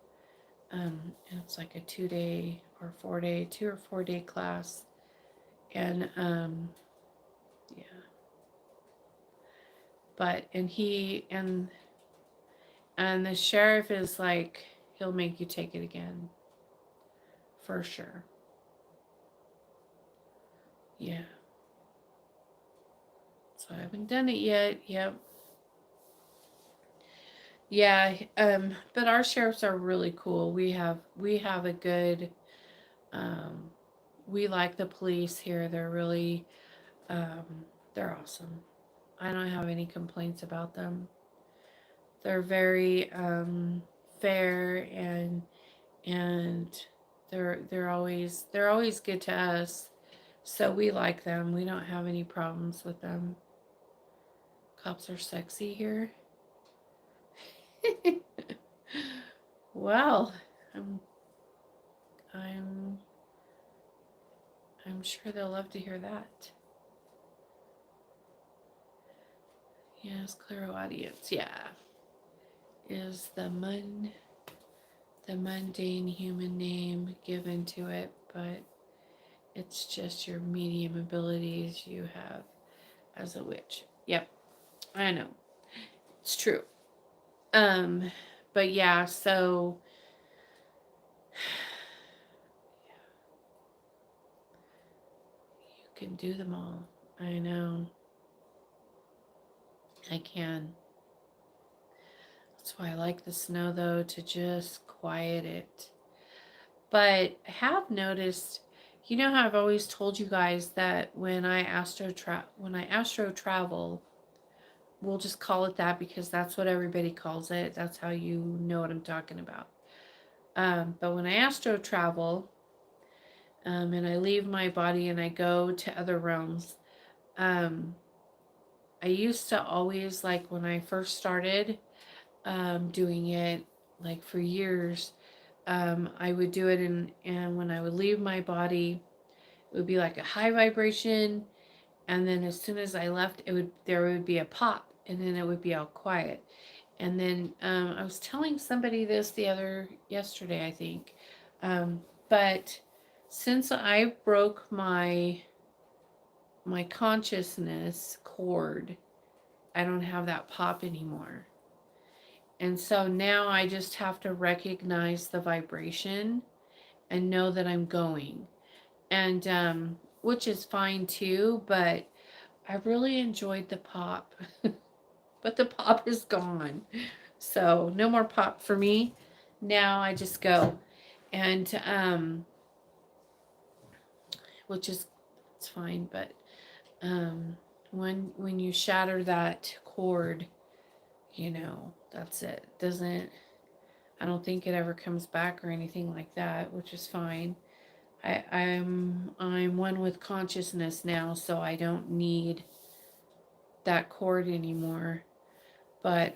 And it's like a 2-day or 4-day, 2 or 4 day class, and yeah. But and the sheriff is like, he'll make you take it again, for sure. Yeah. So I haven't done it yet. Yep. Yeah. But our sheriffs are really cool. We have a good. Um, we like the police here. They're really. They're awesome. I don't have any complaints about them. They're very fair, and they're always good to us. So we like them. We don't have any problems with them. Cops are sexy here. Well, I'm I'm I'm sure they'll love to hear that. Yes, clairaudience. Yeah, is the mundane human name given to it, but it's just your medium abilities you have as a witch. Yep, I know. It's true. Um, but yeah, so you can do them all. I know. I can. That's why I like the snow though, to just quiet it. But I have noticed, you know how I've always told you guys that when I astro travel, we'll just call it that because that's what everybody calls it. That's how you know what I'm talking about. But when I astro travel, and I leave my body and I go to other realms, um, I used to always, like when I first started doing it, like for years, I would do it, and when I would leave my body, it would be like a high vibration, and then as soon as I left, there would be a pop, and then it would be all quiet. And then I was telling somebody this yesterday, I think, but since I broke my consciousness cord, I don't have that pop anymore. And so now I just have to recognize the vibration and know that I'm going. And which is fine too, but I really enjoyed the pop. But the pop is gone. So no more pop for me. Now I just go. And which is, it's fine, but when you shatter that cord, that's it. Doesn't I don't think it ever comes back or anything like that, which is fine. I'm one with consciousness now, so I don't need that cord anymore. But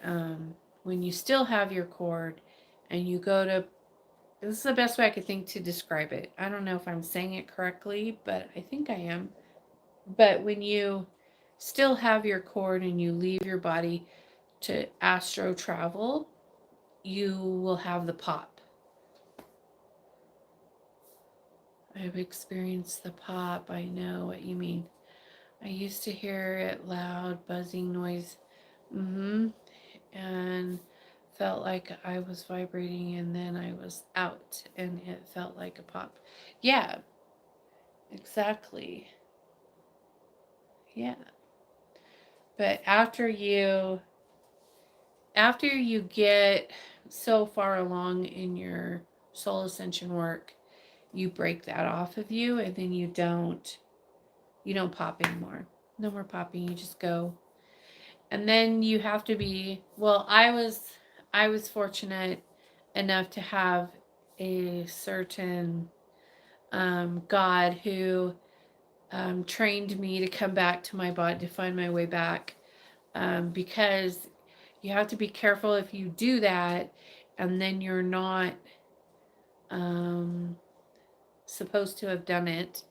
when you still have your cord and you go to, this is the best way I could think to describe it. I don't know if I'm saying it correctly, but I think I am. But when you still have your cord and you leave your body to astro travel, you will have the pop. I've experienced the pop. I know what you mean. I used to hear it loud, buzzing noise. And felt like I was vibrating, and then I was out and it felt like a pop. Yeah, exactly. Yeah. But after you get so far along in your soul ascension work, you break that off of you, and then you don't pop anymore. No more popping, you just go. And then you have to be, well, I was fortunate enough to have a certain God who trained me to come back to my body, to find my way back, because you have to be careful if you do that and then you're not supposed to have done it.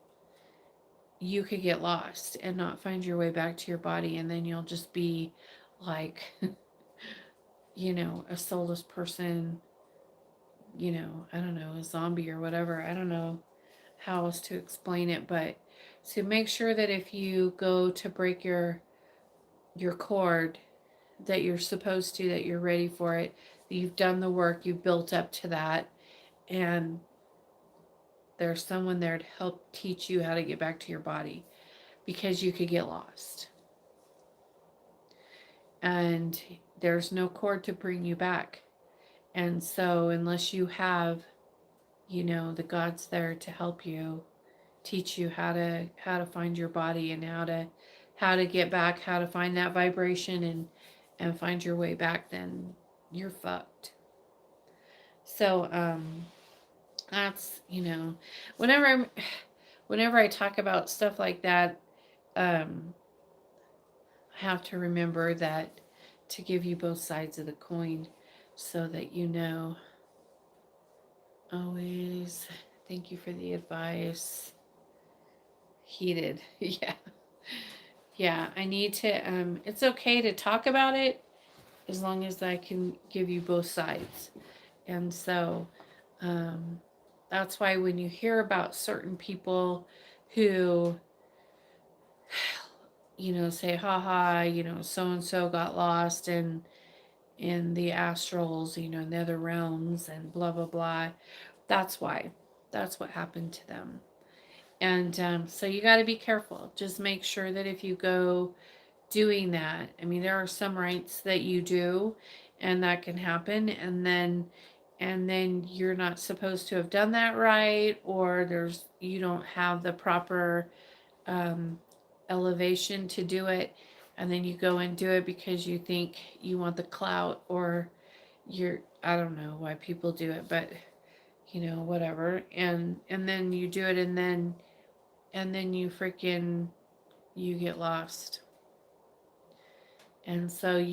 You could get lost and not find your way back to your body, and then you'll just be like a soulless person, I don't know, a zombie or whatever. I don't know how else to explain it, but to make sure that if you go to break your cord, that you're supposed to, that you're ready for it, that you've done the work, you've built up to that, and there's someone there to help teach you how to get back to your body, because you could get lost. And there's no cord to bring you back. And so unless you have, the gods there to help you, teach you how to find your body, and how to get back, how to find that vibration, and find your way back, then you're fucked. So, that's, whenever whenever I talk about stuff like that, um, I have to remember that to give you both sides of the coin so that you know. Always thank you for the advice. Heated. Yeah. Yeah, I need to it's okay to talk about it as long as I can give you both sides. And so um that's why when you hear about certain people who say, haha, so and so got lost in the astrals, in the other realms and blah blah blah. That's why. That's what happened to them. And so you got to be careful. Just make sure that if you go doing that, I mean, there are some rites that you do, and that can happen, and then you're not supposed to have done that right, or you don't have the proper um, elevation to do it, and then you go and do it because you think you want the clout, or I don't know why people do it, but whatever, and then you do it, and then you get lost. And so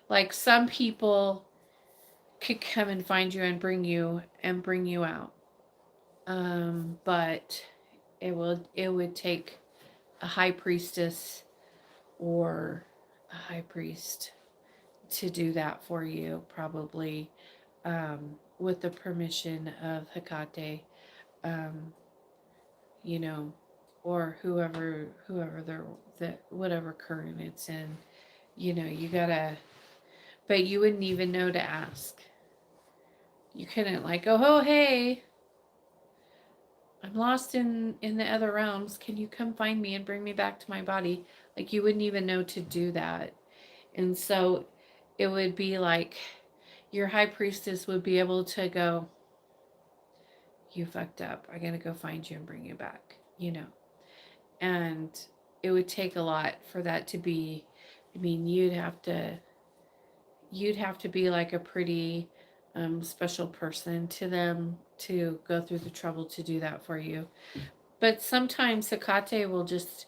like some people could come and find you and bring you out. But it would take a high priestess or a high priest to do that for you, probably, with the permission of Hecate, um, you know, or whoever whatever current it's in. You gotta, but you wouldn't even know to ask. You couldn't like, oh hey, I'm lost in the other realms. Can you come find me and bring me back to my body? Like you wouldn't even know to do that. And so it would be like your high priestess would be able to go, you fucked up. I gotta go find you and bring you back. And it would take a lot for that to be. I mean, you'd have to be like a pretty special person to them to go through the trouble to do that for you. But sometimes Hecate will just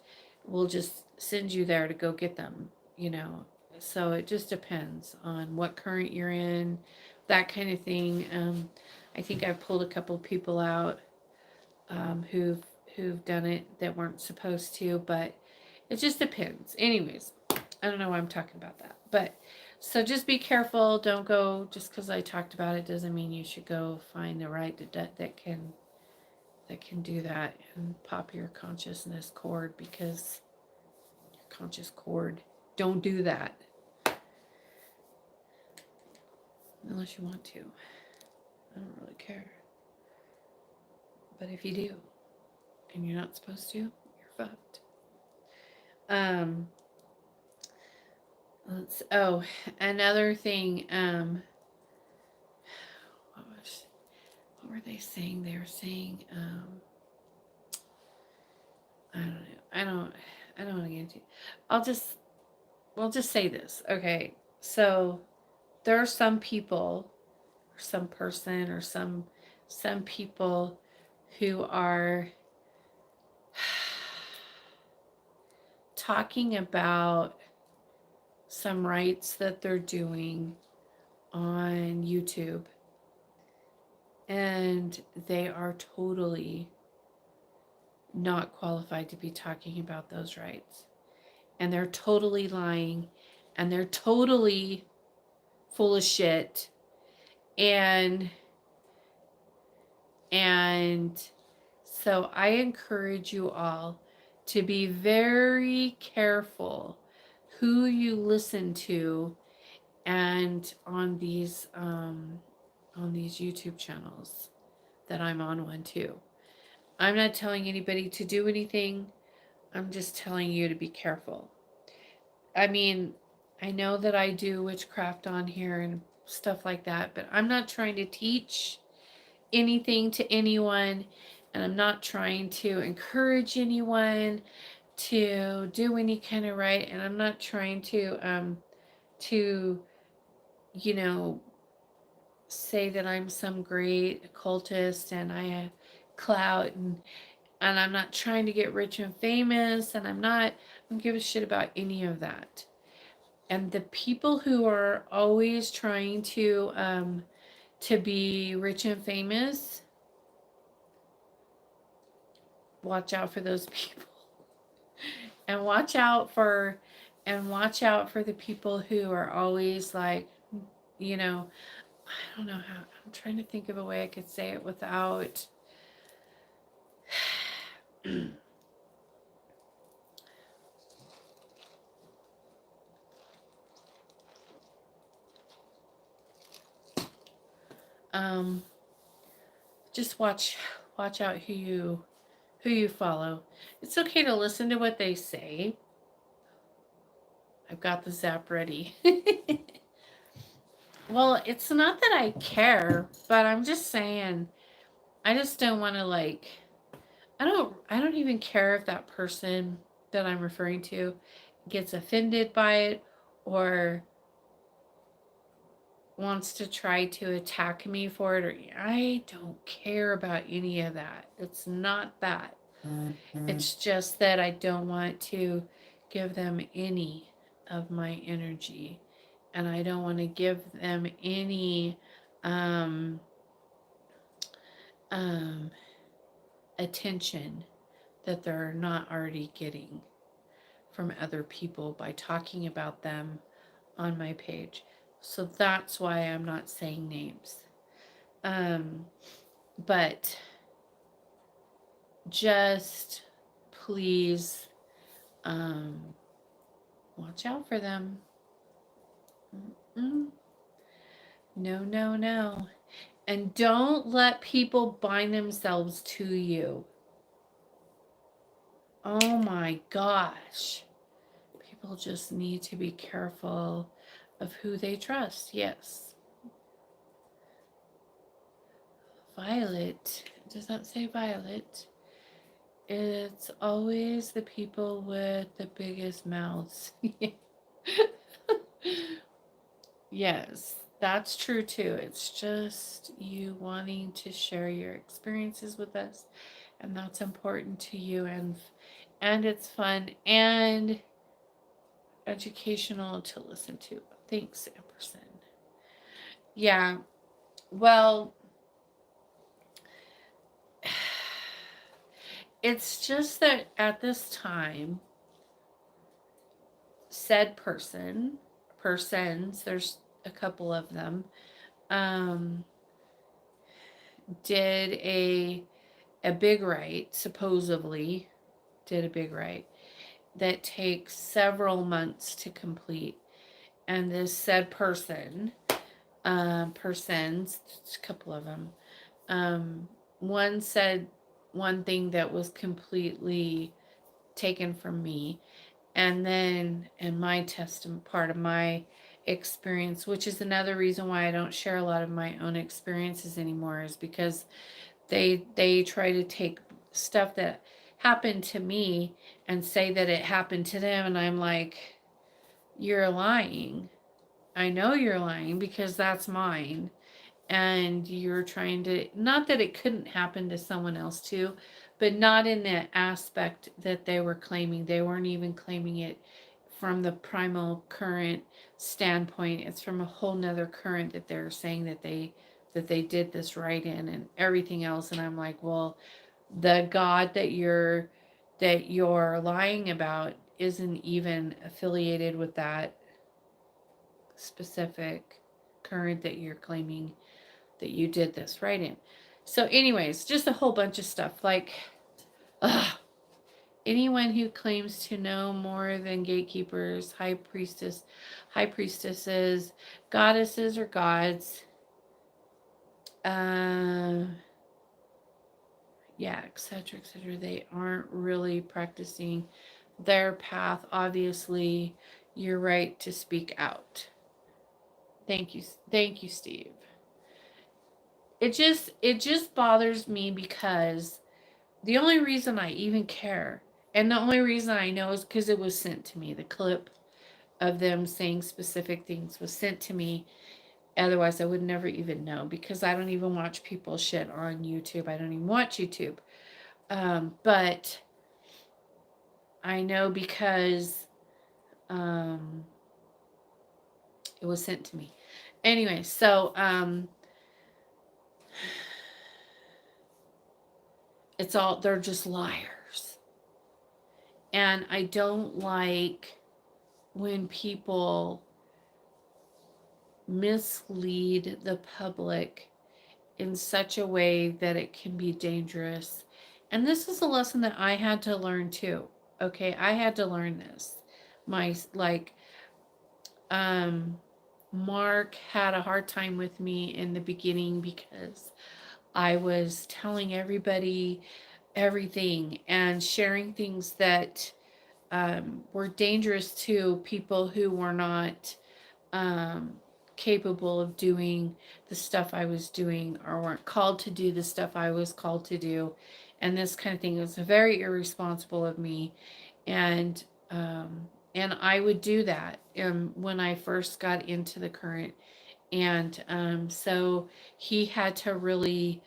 send you there to go get them. So it just depends on what current you're in, that kind of thing. I think I've pulled a couple people out who've done it that weren't supposed to, but it just depends. Anyways, I don't know why I'm talking about that, but so just be careful. Don't go just because I talked about it doesn't mean you should go find the right that can do that and pop your consciousness cord, because your conscious cord. Don't do that unless you want to. I don't really care. But if you do and you're not supposed to, you're fucked. Um Another thing, what were they saying? They were saying, I don't know. I don't want to get into it. We'll just say this. Okay. So there are some people, or some person, or some people who are talking about some rites that they're doing on YouTube, and they are totally not qualified to be talking about those rites, and they're totally lying, and they're totally full of shit, and so I encourage you all to be very careful who you listen to, and on these YouTube channels that I'm on one too. I'm not telling anybody to do anything. I'm just telling you to be careful. I mean, I know that I do witchcraft on here and stuff like that, but I'm not trying to teach anything to anyone, and I'm not trying to encourage anyone to do any kind of right, and I'm not trying to you know, say that I'm some great occultist and I have clout, and I'm not trying to get rich and famous, and I don't give a shit about any of that. And the people who are always trying to be rich and famous, watch out for those people. And watch out for the people who are always like, you know, I don't know how, I'm trying to think of a way I could say it without um just watch out who you follow. It's okay to listen to what they say. I've got the zap ready. Well, it's not that I care, but I'm just saying I just don't want to like I don't even care if that person that I'm referring to gets offended by it or wants to try to attack me for it, or I don't care about any of that. It's not that. It's just that I don't want to give them any of my energy, and I don't want to give them any um, um, attention that they're not already getting from other people by talking about them on my page. So that's why I'm not saying names. But just please watch out for them. Mm-mm. No, no, no. And don't let people bind themselves to you. Oh my gosh. People just need to be careful of who they trust. Yes. Violet. Does that say Violet? It's always the people with the biggest mouths. Yes, that's true too. It's just you wanting to share your experiences with us, and that's important to you, and it's fun and educational to listen to. Thanks, Emerson. Yeah. Well, it's just that at this time, said persons, there's a couple of them, um, did a big rite, supposedly did a big rite that takes several months to complete. And this said persons, a couple of them, one said one thing that was completely taken from me, and then in my testimony, part of my experience, which is another reason why I don't share a lot of my own experiences anymore, is because they try to take stuff that happened to me and say that it happened to them, and I'm like, you're lying. I know you're lying because that's mine, and you're trying to, not that it couldn't happen to someone else too, but not in the aspect that they were claiming. They weren't even claiming it from the primal current standpoint. It's from a whole nother current that they're saying that they did this right in and everything else. And I'm like, well, the God that you're lying about isn't even affiliated with that specific current that you're claiming that you did this right in. So anyways, just a whole bunch of stuff like anyone who claims to know more than gatekeepers, high priestesses, goddesses or gods, yeah, etc., etc., they aren't really practicing their path. Obviously, you're right to speak out. Thank you, Steve. It just bothers me because the only reason I even care, and the only reason I know, is because it was sent to me. The clip of them saying specific things was sent to me, Otherwise, I would never even know, because I don't even watch people shit on YouTube. I don't even watch YouTube. But I know because it was sent to me. Anyway, so it's all, they're just liars. And I don't like when people mislead the public in such a way that it can be dangerous. And this is a lesson that I had to learn too. Okay, I had to learn this. My, like, Mark had a hard time with me in the beginning because I was telling everybody everything and sharing things that were dangerous to people who were not um, capable of doing the stuff I was doing, or weren't called to do the stuff I was called to do. And this kind of thing was very irresponsible of me. And and I would do that when I first got into the current. And so he had to really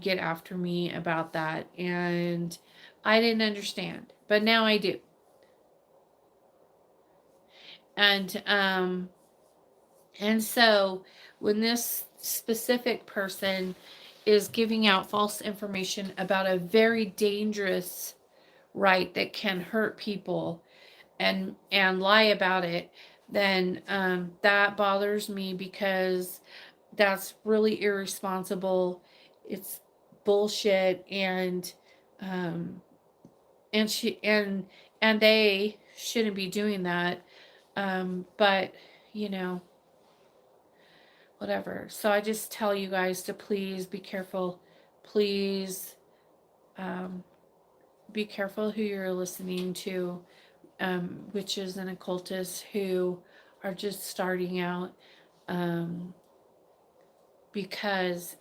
get after me about that. And I didn't understand, but now I do. And so when this specific person is giving out false information about a very dangerous right that can hurt people, and lie about it, then that bothers me, because that's really irresponsible. It's bullshit. Um, and she and they shouldn't be doing that. But you know, whatever. So I just tell you guys to please be careful. Please um, be careful who you're listening to, witches and occultists who are just starting out, um, because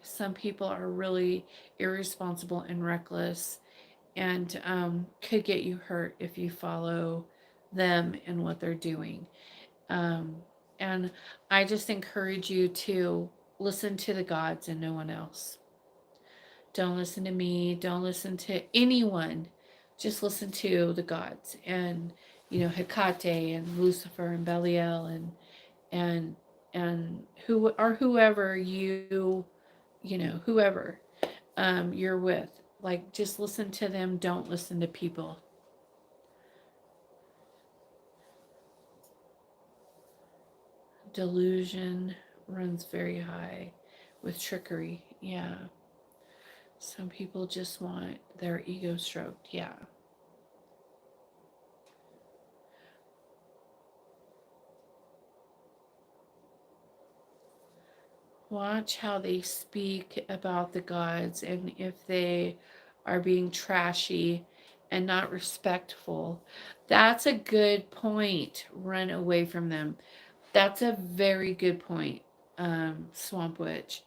some people are really irresponsible and reckless, and could get you hurt if you follow them and what they're doing. Um, and I just encourage you to listen to the gods and no one else. Don't listen to me. Don't listen to anyone. Just listen to the gods, and Hecate and Lucifer and Belial, and whoever whoever you're with. Like, just listen to them. Don't listen to people. Delusion runs very high with trickery. Yeah. Some people just want their ego stroked. Yeah. Watch how they speak about the gods, and if they are being trashy and not respectful. That's a good point. Run away from them. That's a very good point, Swamp Witch.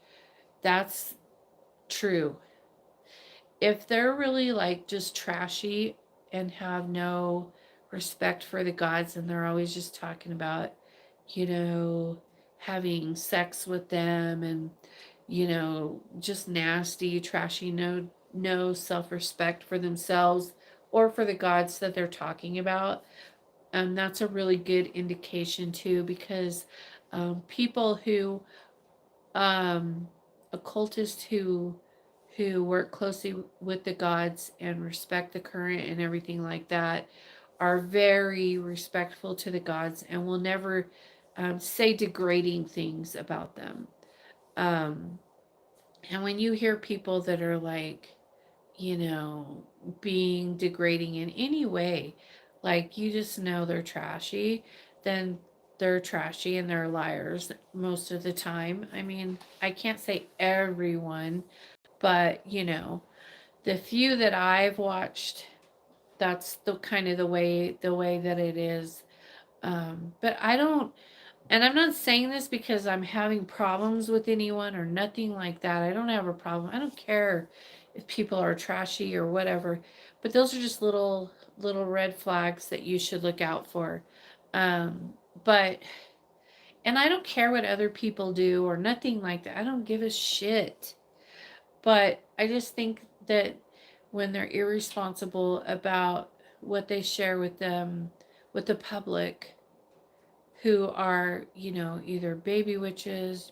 That's true. If they're really like just trashy and have no respect for the gods, and they're always just talking about, you know, having sex with them, and just nasty, trashy, no self-respect for themselves or for the gods that they're talking about, that's a really good indication too, because people who occultists who work closely with the gods and respect the current and everything like that are very respectful to the gods, and will never say degrading things about them. Um, and when you hear people that are like, being degrading in any way, like, you just know they're trashy, then they're trashy and they're liars most of the time. I mean, I can't say everyone, but the few that I've watched, that's the kind of the way that it is. But I don't, and I'm not saying this because I'm having problems with anyone or nothing like that. I don't have a problem. I don't care if people are trashy or whatever. But those are just little red flags that you should look out for. But And I don't care what other people do or nothing like that. I don't give a shit. But I just think that when they're irresponsible about what they share with them, with the public, who are, either baby witches,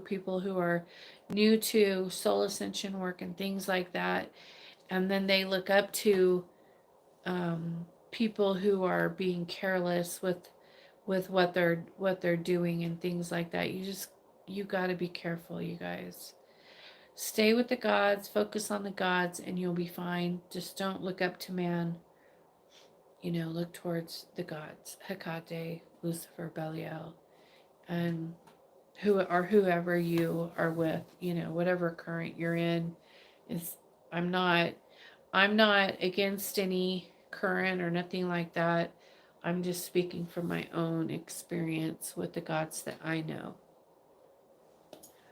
people who are new to soul ascension work and things like that, and then they look up to people who are being careless with what they're doing and things like that. You got to be careful, you guys. Stay with the gods, focus on the gods, and you'll be fine. Just don't look up to man. Look towards the gods, Hecate, Lucifer, Belial, and whoever you are with. Whatever current you're in. Is I'm not I'm not against any current or nothing like that. I'm just speaking from my own experience with the gods that I know.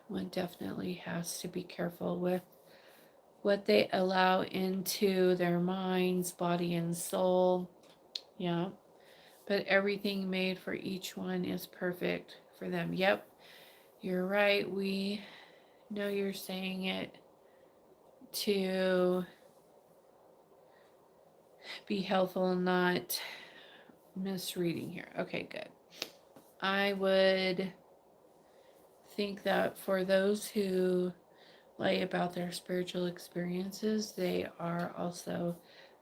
One definitely has to be careful with what they allow into their minds, body, and soul. Yeah. But everything made for each one is perfect for them. Yep. You're right. We know you're saying it to be helpful, not misreading here. Okay, good. I would think that for those who lie about their spiritual experiences, they are also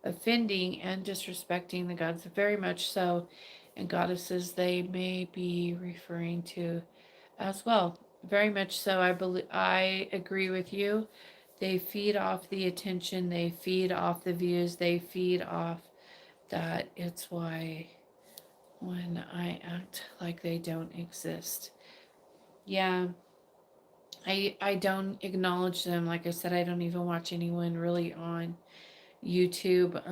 offending and disrespecting the gods, very much so, and goddesses they may be referring to as well. Very much so. I agree with you. They feed off the attention, they feed off the views, they feed off that. It's why when I act like they don't exist. Yeah, I don't acknowledge them. Like I said, I don't even watch anyone really on YouTube.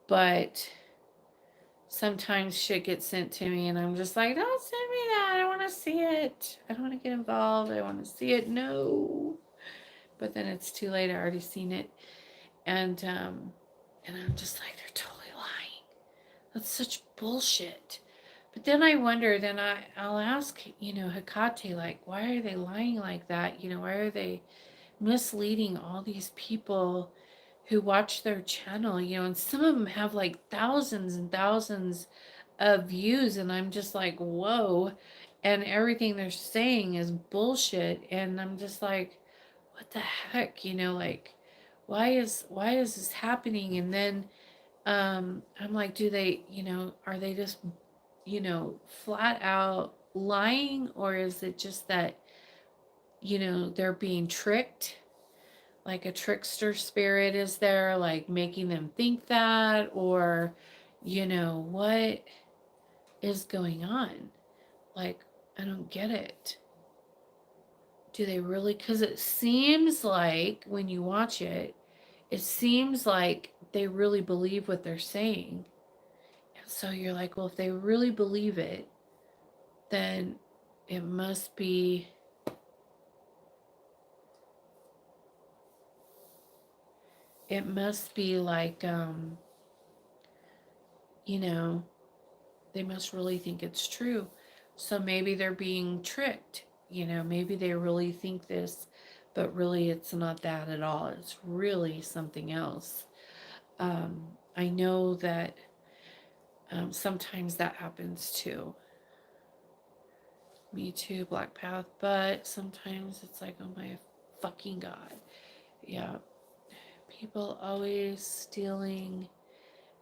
But sometimes shit gets sent to me and I'm just like, don't send me that. I want to see it. I don't want to get involved. I want to see it. No. But then it's too late. I already seen it. And I'm just like, they're totally lying. That's such bullshit. But then I wonder, I'll ask, Hecate, like, why are they lying like that? Why are they misleading all these people who watch their channel? And some of them have like thousands and thousands of views, and I'm just like, whoa. And everything they're saying is bullshit. And I'm just like, what the heck? Like, why is this happening? And then I'm like, do they, are they just flat out lying, or is it just that, they're being tricked? Like a trickster spirit is there, like making them think that, or, what is going on? Like, I don't get it. Do they really? Because it seems like when you watch it, it seems like they really believe what they're saying. And so you're like, well, if they really believe it, then it must be like you know they must really think it's true. So maybe they're being tricked. Maybe they really think this, but really it's not that at all. It's really something else. I know that sometimes that happens too. Me too, Black Path. But sometimes it's like, oh my fucking God. Yeah. People always stealing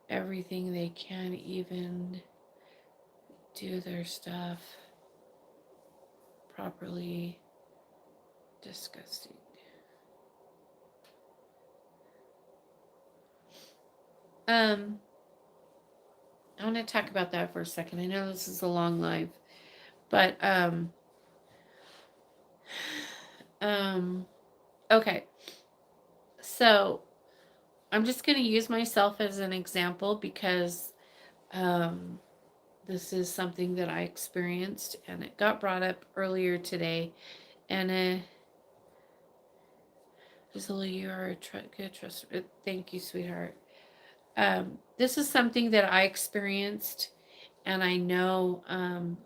everything they can, even do their stuff properly. Disgusting. I want to talk about that for a second. I know this is a long live, but okay. So I'm just going to use myself as an example because this is something that I experienced and it got brought up earlier today. And Gisela, you are a good trust. Thank you, sweetheart. This is something that I experienced, And I know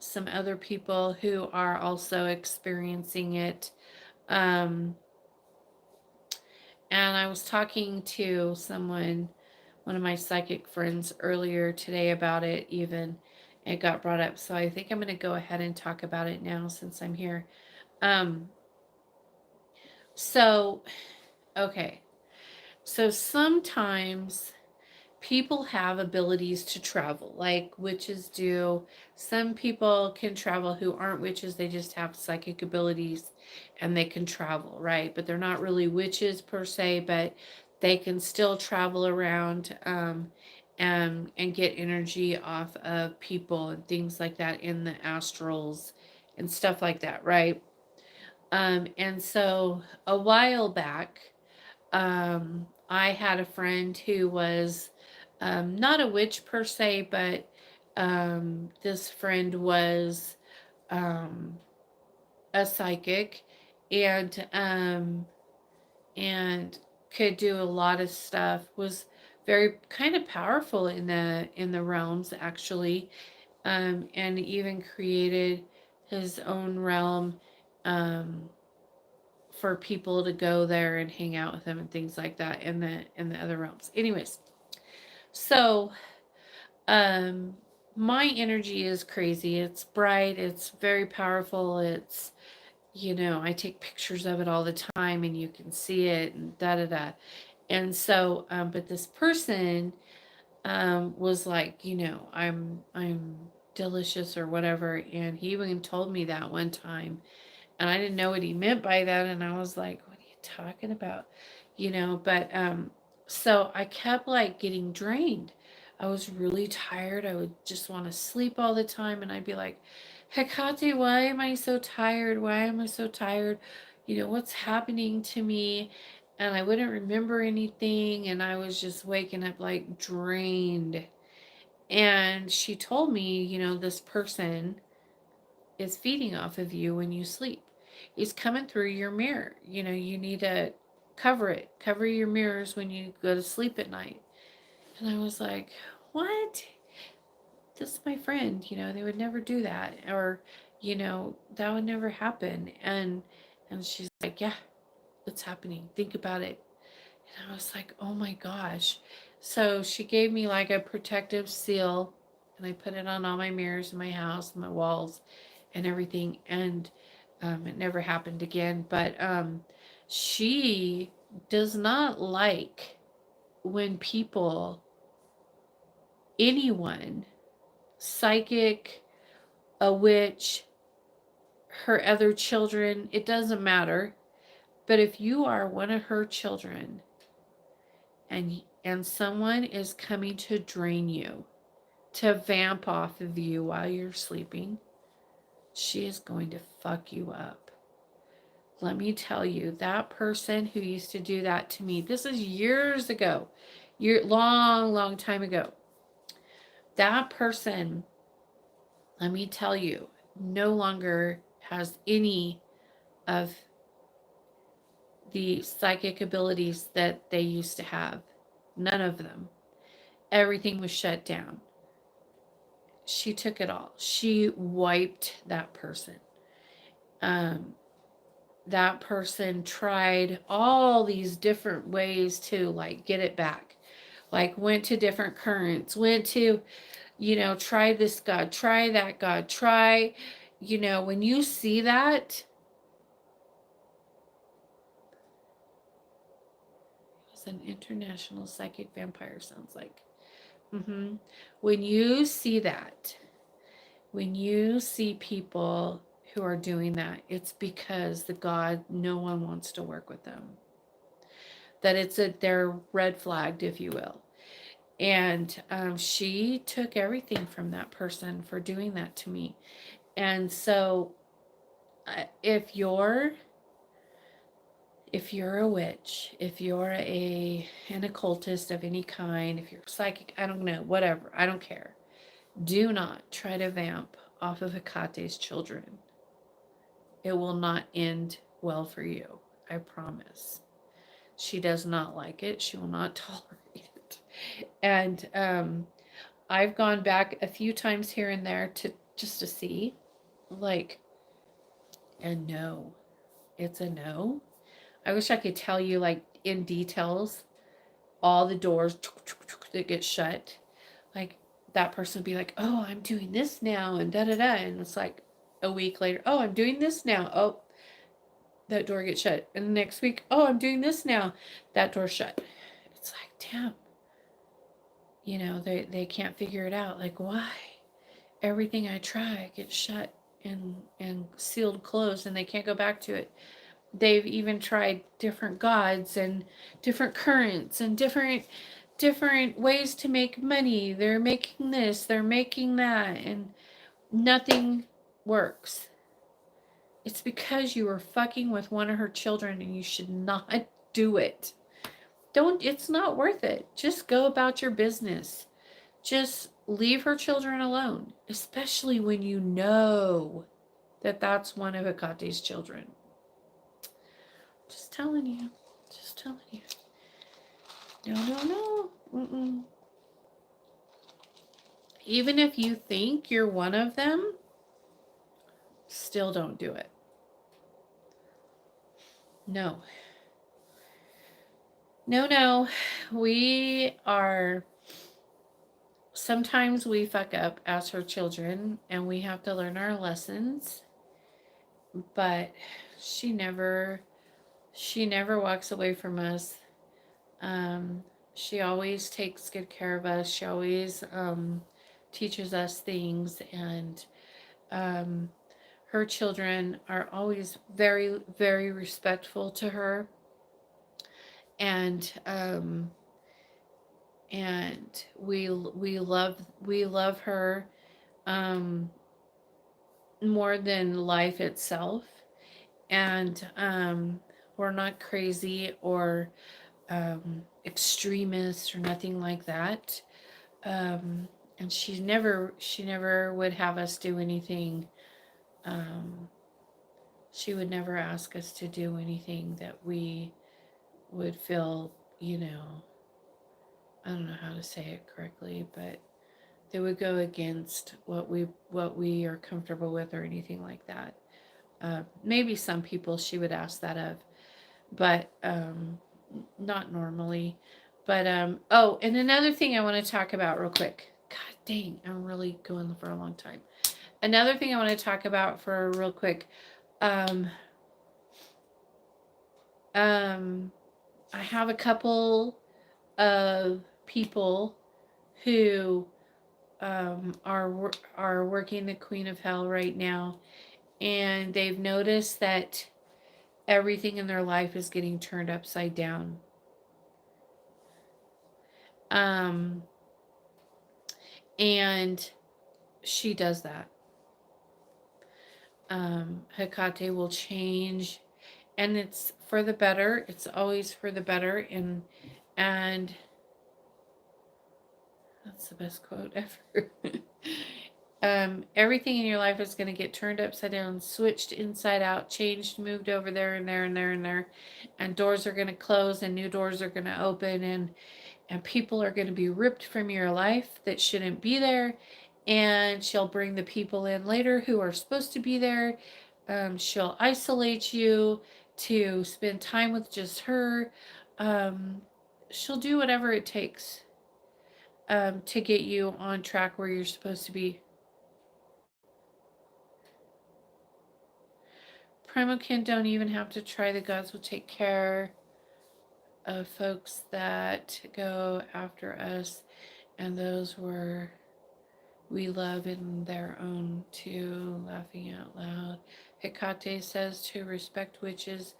some other people who are also experiencing it. Um, and I was talking to someone, one of my psychic friends, earlier today about it, even. It got brought up. So I think I'm going to go ahead and talk about it now since I'm here. Um, so, okay. So sometimes people have abilities to travel, like witches do. Some people can travel who aren't witches, they just have psychic abilities and they can travel, right? But they're not really witches per se, but they can still travel around and get energy off of people and things like that in the astrals and stuff like that, right? And so a while back, I had a friend who was not a witch per se, but this friend was um, a psychic and and could do a lot of stuff. Was very kind of powerful in the realms actually, and even created his own realm. Um, for people to go there and hang out with him and things like that in the other realms. Anyways, so um my energy is crazy. It's bright, it's very powerful, it's I take pictures of it all the time and you can see it and da da da. And so but this person was like, I'm delicious or whatever, and he even told me that one time, and I didn't know what he meant by that, and I was like, what are you talking about? But so I kept like getting drained. I was really tired. I would just want to sleep all the time, and I'd be like, Hecate, why am I so tired? Why am I so tired? What's happening to me? And I wouldn't remember anything, and I was just waking up like drained. And she told me, this person is feeding off of you when you sleep. He's coming through your mirror. You need to cover it. Cover your mirrors when you go to sleep at night. And I was like, what? This is my friend. They would never do that. Or, that would never happen. And she's like, yeah, it's happening. Think about it. And I was like, oh my gosh. So she gave me like a protective seal, and I put it on all my mirrors in my house, my walls, and everything. And it never happened again. But she does not like when people, anyone, psychic, a witch, her other children, it doesn't matter. But if you are one of her children and someone is coming to drain you, to vamp off of you while you're sleeping, she is going to fuck you up. Let me tell you, that person who used to do that to me, this is years ago, long time ago. That person, let me tell you, no longer has any of the psychic abilities that they used to have. None of them. Everything was shut down. She took it all. She wiped that person. Um, that person tried all these different ways to like get it back. Like went to different currents, went to, try this God, try that God, try, when you see that, it's an international psychic vampire, sounds like. When you see that, when you see people who are doing that, it's because the God, no one wants to work with them. That they're red flagged, if you will. And she took everything from that person for doing that to me. And so, if you're a witch, if you're an occultist of any kind, if you're psychic, I don't know, whatever, I don't care. Do not try to vamp off of Hecate's children. It will not end well for you. I promise. She does not like it. She will not tolerate it. And I've gone back a few times here and there to just to see, like, and no, it's a no. I wish I could tell you like in details all the doors that get shut. Like that person would be like, "Oh, I'm doing this now," and da da da, and it's like a week later, "Oh, I'm doing this now." Oh, that door gets shut, and the next week, "Oh, I'm doing this now." That door shut. It's like, damn, they can't figure it out. Like, why? Everything I try gets shut and sealed closed, and they can't go back to it. They've even tried different gods and different currents and different ways to make money. They're making this, they're making that, and nothing works. It's because you were fucking with one of her children and you should not do it. It's not worth it. Just go about your business. Just leave her children alone, especially when you know that that's one of Hekate's children. Just telling you. Just telling you. No. Mm-mm. Even if you think you're one of them, still don't do it. No. No. We are. Sometimes we fuck up as her children and we have to learn our lessons. But she never walks away from us. She always takes good care of us. She always teaches us things, and her children are always very, very respectful to her, and we love her more than life itself, and we're not crazy or extremists or nothing like that. And she never would have us do anything. She would never ask us to do anything that we would feel, I don't know how to say it correctly, but they would go against what we are comfortable with or anything like that. Maybe some people she would ask that of, but not normally. But oh, and another thing I want to talk about real quick. God dang, I'm really going for a long time. Another thing I want to talk about for real quick. I have a couple of people who are working the Queen of Hell right now, and they've noticed that everything in their life is getting turned upside down. And she does that. Hekate will change, and it's for the better. It's always for the better, and that's the best quote ever. Everything in your life is going to get turned upside down, switched inside out, changed, moved over there and there and there and there, and doors are going to close and new doors are going to open, and people are going to be ripped from your life that shouldn't be there, and she'll bring the people in later who are supposed to be there. She'll isolate you to spend time with just her. She'll do whatever it takes to get you on track where you're supposed to be. Primokin don't even have to try. The gods will take care of folks that go after us, and those we love in their own too. Laughing out loud. Hekate says to respect witches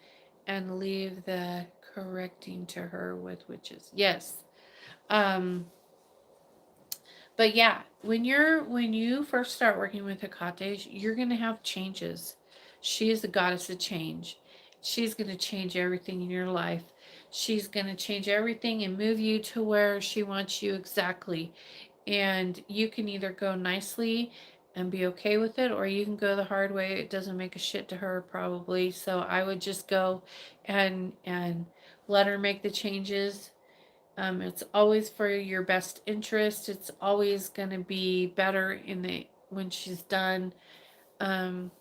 and leave the correcting to her with witches. Yes. But yeah, when you first start working with Hekate, you're gonna have changes. She is the goddess of change. She's gonna change everything in your life. She's gonna change everything and move you to where she wants you exactly. And you can either go nicely and be okay with it, or you can go the hard way. It doesn't make a shit to her probably. So I would just go and let her make the changes It's always for your best interest. It's always going to be better when she's done.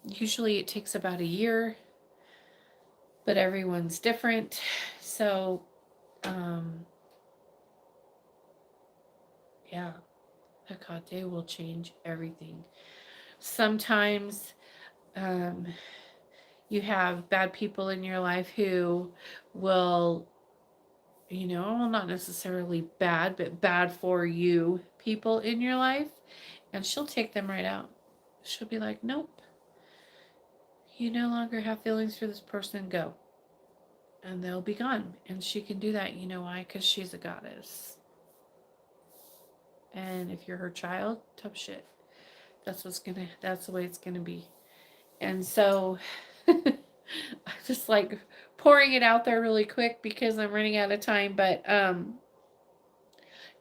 Usually it takes about a year, but everyone's different. So, yeah, Hecate will change everything. Sometimes you have bad people in your life who will, well, not necessarily bad, but bad for you people in your life, and she'll take them right out. She'll be like, nope, you no longer have feelings for this person, go. And they'll be gone. And she can do that, you know why? Because she's a goddess. And if you're her child, tough shit. That's the way it's gonna be. And so I'm just like pouring it out there really quick because I'm running out of time. But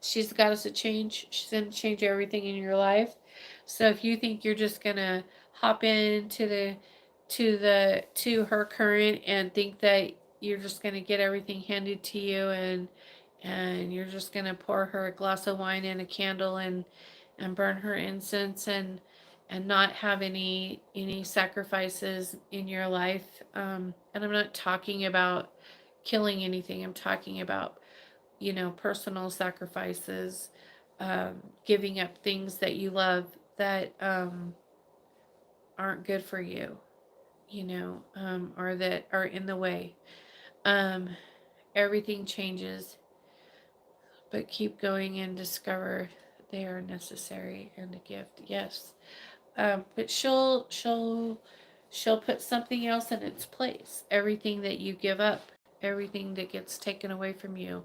she's the goddess of change. She's gonna change everything in your life. So if you think you're just gonna hop into to her current and think that you're just gonna get everything handed to you, and you're just gonna pour her a glass of wine and a candle and burn her incense and not have any sacrifices in your life. And I'm not talking about killing anything. I'm talking about personal sacrifices, giving up things that you love that aren't good for you, or that are in the way. Um, Everything changes, but keep going and discover they are necessary and a gift. Yes, but she'll put something else in its place. Everything that you give up, everything that gets taken away from you,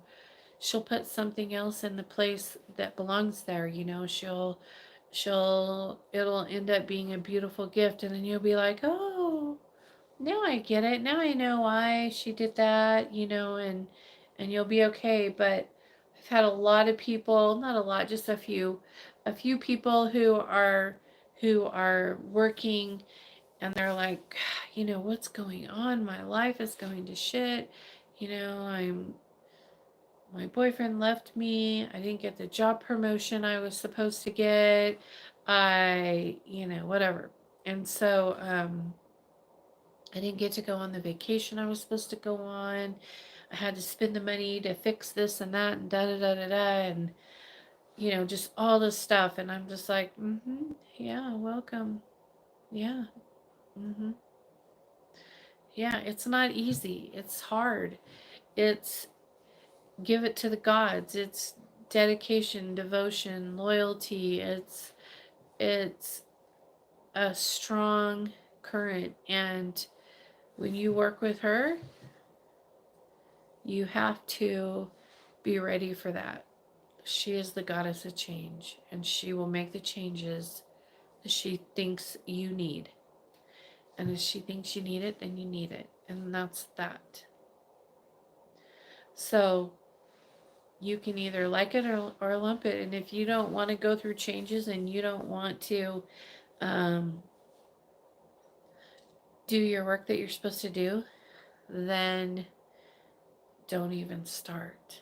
she'll put something else in the place that belongs there. It'll end up being a beautiful gift, and then you'll be like, oh, now I get it. Now I know why she did that, and you'll be okay. But I've had a lot of people, not a lot, just a few people who are working, and they're like, what's going on? My life is going to shit. I'm my boyfriend left me. I didn't get the job promotion I was supposed to get. Whatever. And so I didn't get to go on the vacation I was supposed to go on. I had to spend the money to fix this and that and da da da da da, and just all this stuff. And I'm just like, yeah, welcome. Yeah. Yeah, it's not easy. It's hard. It's give it to the gods. It's dedication, devotion, loyalty. It's a strong current, and when you work with her, you have to be ready for that. She is the goddess of change, and she will make the changes that she thinks you need. And if she thinks you need it, then you need it. And that's that. So you can either like it or lump it. And if you don't want to go through changes and you don't want to do your work that you're supposed to do, then don't even start.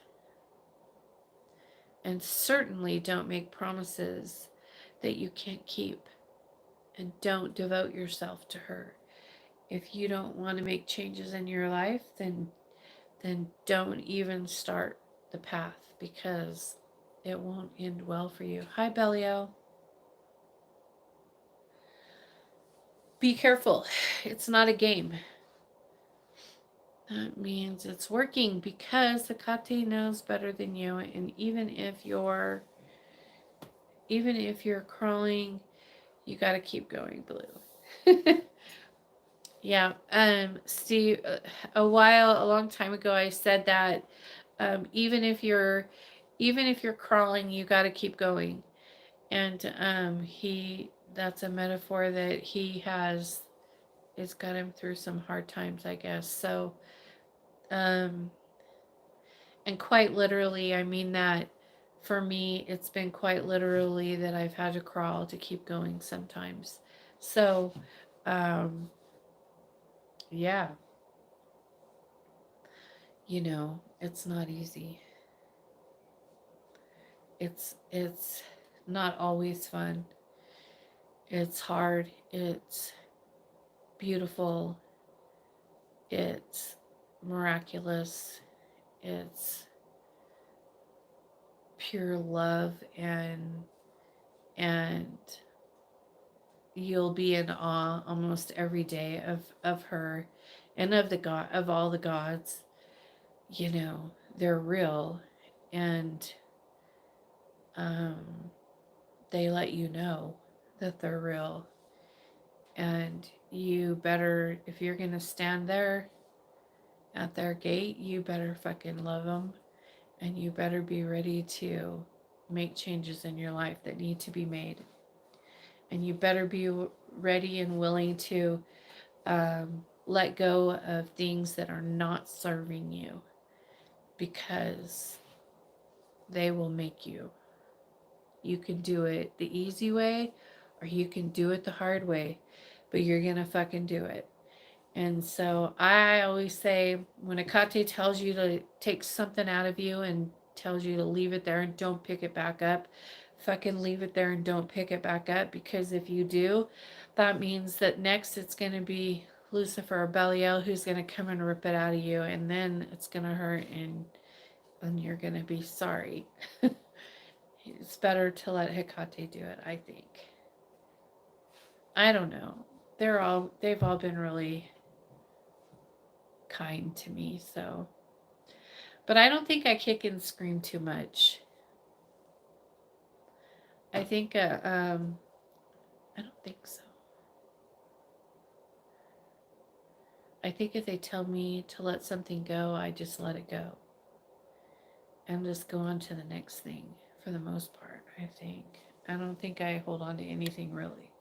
And certainly don't make promises that you can't keep. And don't devote yourself to her. If you don't want to make changes in your life, then don't even start the path, because it won't end well for you. Hi, Bellio. Be careful. It's not a game. That means it's working, because Hecate knows better than you. And even if you're crawling, you got to keep going, Blue. Yeah. Steve, a long time ago, I said that even if you're crawling, you got to keep going. And that's a metaphor that he has. It's got him through some hard times, I guess. So, and quite literally, I mean that for me, it's been quite literally that I've had to crawl to keep going sometimes. So, yeah, it's not easy. It's not always fun. It's hard. It's beautiful. It's miraculous. It's pure love, and you'll be in awe almost every day of her and of the god, of all the gods. You know, they're real, and um, they let you know that they're real. And you better, if you're gonna stand there at their gate, you better fucking love them, and you better be ready to make changes in your life that need to be made. And you better be ready and willing to let go of things that are not serving you, because they will make you. You can do it the easy way, or you can do it the hard way, but you're gonna fucking do it. And so I always say, when Hecate tells you to take something out of you and tells you to leave it there and don't pick it back up, fucking leave it there and don't pick it back up. Because if you do, that means that next it's going to be Lucifer or Belial who's going to come and rip it out of you, and then it's going to hurt, and you're going to be sorry. It's better to let Hecate do it, I think. I don't know. They've all been really kind to me, so. But I don't think I kick and scream too much. I think I don't think so. I think if they tell me to let something go, I just let it go and just go on to the next thing for the most part. I think I don't think I hold on to anything really.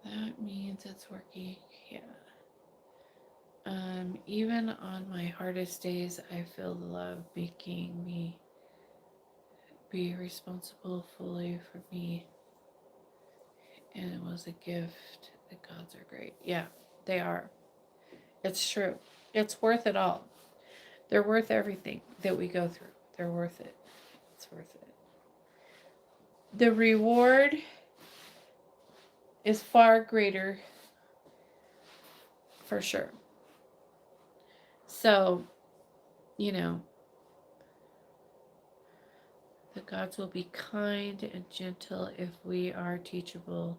That means it's working. Yeah. Even on my hardest days, I feel the love making me be responsible fully for me. And it was a gift. The gods are great. Yeah, they are. It's true. It's worth it all. They're worth everything that we go through. They're worth it. It's worth it. The reward is far greater, for sure. So, you know, the gods will be kind and gentle if we are teachable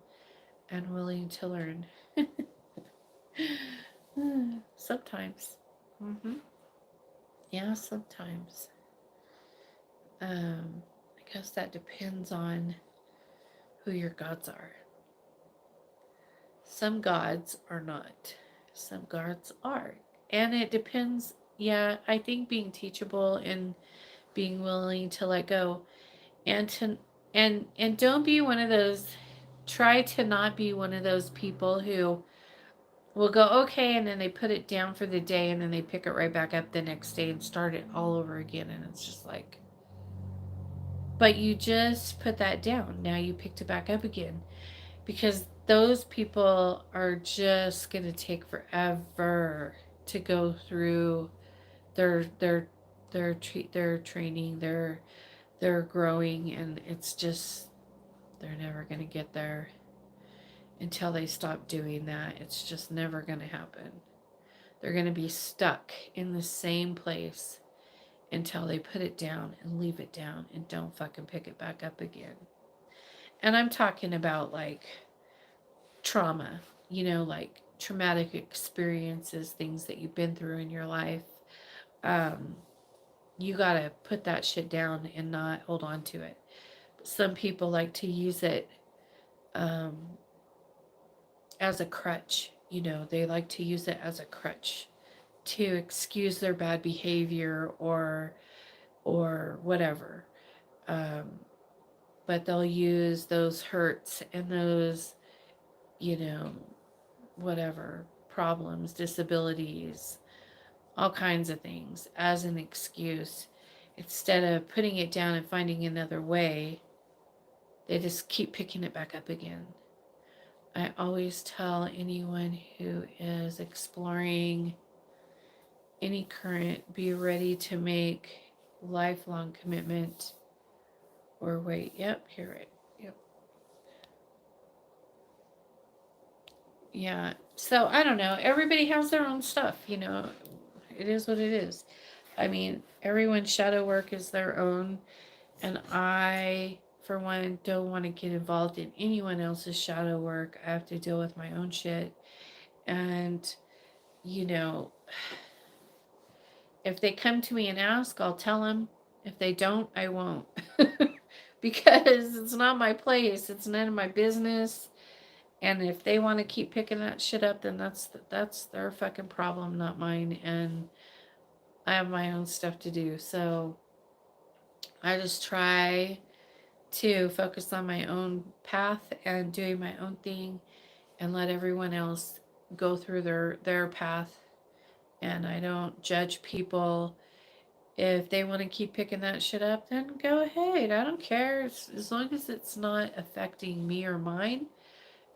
and willing to learn. Sometimes. Yeah, sometimes. I guess that depends on who your gods are. Some gods are not. Some gods are. And it depends. Yeah, I think being teachable and being willing to let go, and to and don't be one of those, try to not be one of those people who will go okay and then they put it down for the day and then they pick it right back up the next day and start it all over again, and it's just like, but you just put that down. Now you picked it back up again, because those people are just going to take forever to go through their their training, their growing, and it's just, they're never going to get there until they stop doing that. It's just never going to happen. They're going to be stuck in the same place until they put it down and leave it down and don't fucking pick it back up again. And I'm talking about like trauma, like traumatic experiences, things that you've been through in your life. You gotta put that shit down and not hold on to it. Some people like to use it um, as a crutch. They like to use it as a crutch to excuse their bad behavior or whatever. But they'll use those hurts and those, you know, whatever problems, disabilities, all kinds of things as an excuse, instead of putting it down and finding another way they just keep picking it back up again. I always tell anyone who is exploring any current, be ready to make lifelong commitment or wait. Yep, you're right. Yep. Yeah. So I don't know. Everybody has their own stuff, you know. It is what it is. I mean, everyone's shadow work is their own. And I, for one, don't want to get involved in anyone else's shadow work. I have to deal with my own shit. And, you know, if they come to me and ask, I'll tell them. If they don't, I won't. Because it's not my place. It's none of my business. And if they want to keep picking that shit up, then that's their fucking problem, not mine. And I have my own stuff to do. So I just try to focus on my own path and doing my own thing and let everyone else go through their path. And I don't judge people. If they want to keep picking that shit up, then go ahead. I don't care. As long as it's not affecting me or mine,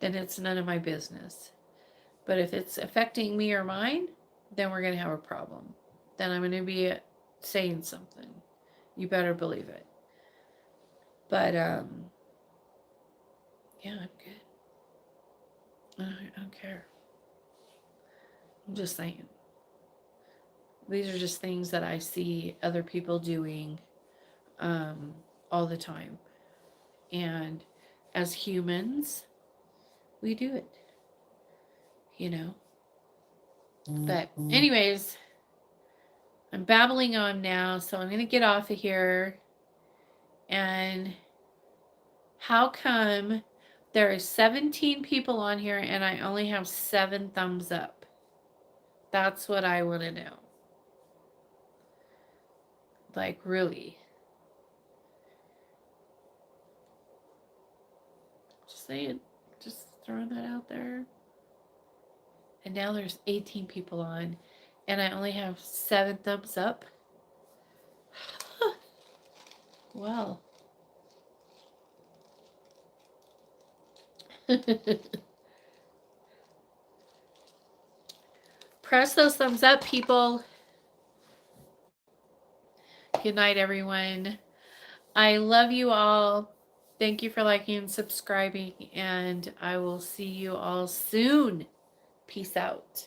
then it's none of my business. But if it's affecting me or mine, then we're going to have a problem. Then I'm going to be saying something. You better believe it. But, yeah, I'm good. I don't care. I'm just saying. These are just things that I see other people doing all the time. And as humans, we do it. You know? But anyways, I'm babbling on now, so I'm going to get off of here. And how come there are 17 people on here and I only have 7 thumbs up? That's what I want to know. Like, really. Just saying. Just throwing that out there. And now there's 18 people on and I only have 7 thumbs up. Well. Press those thumbs up, people. Good night, everyone. I love you all. Thank you for liking and subscribing, and I will see you all soon. Peace out.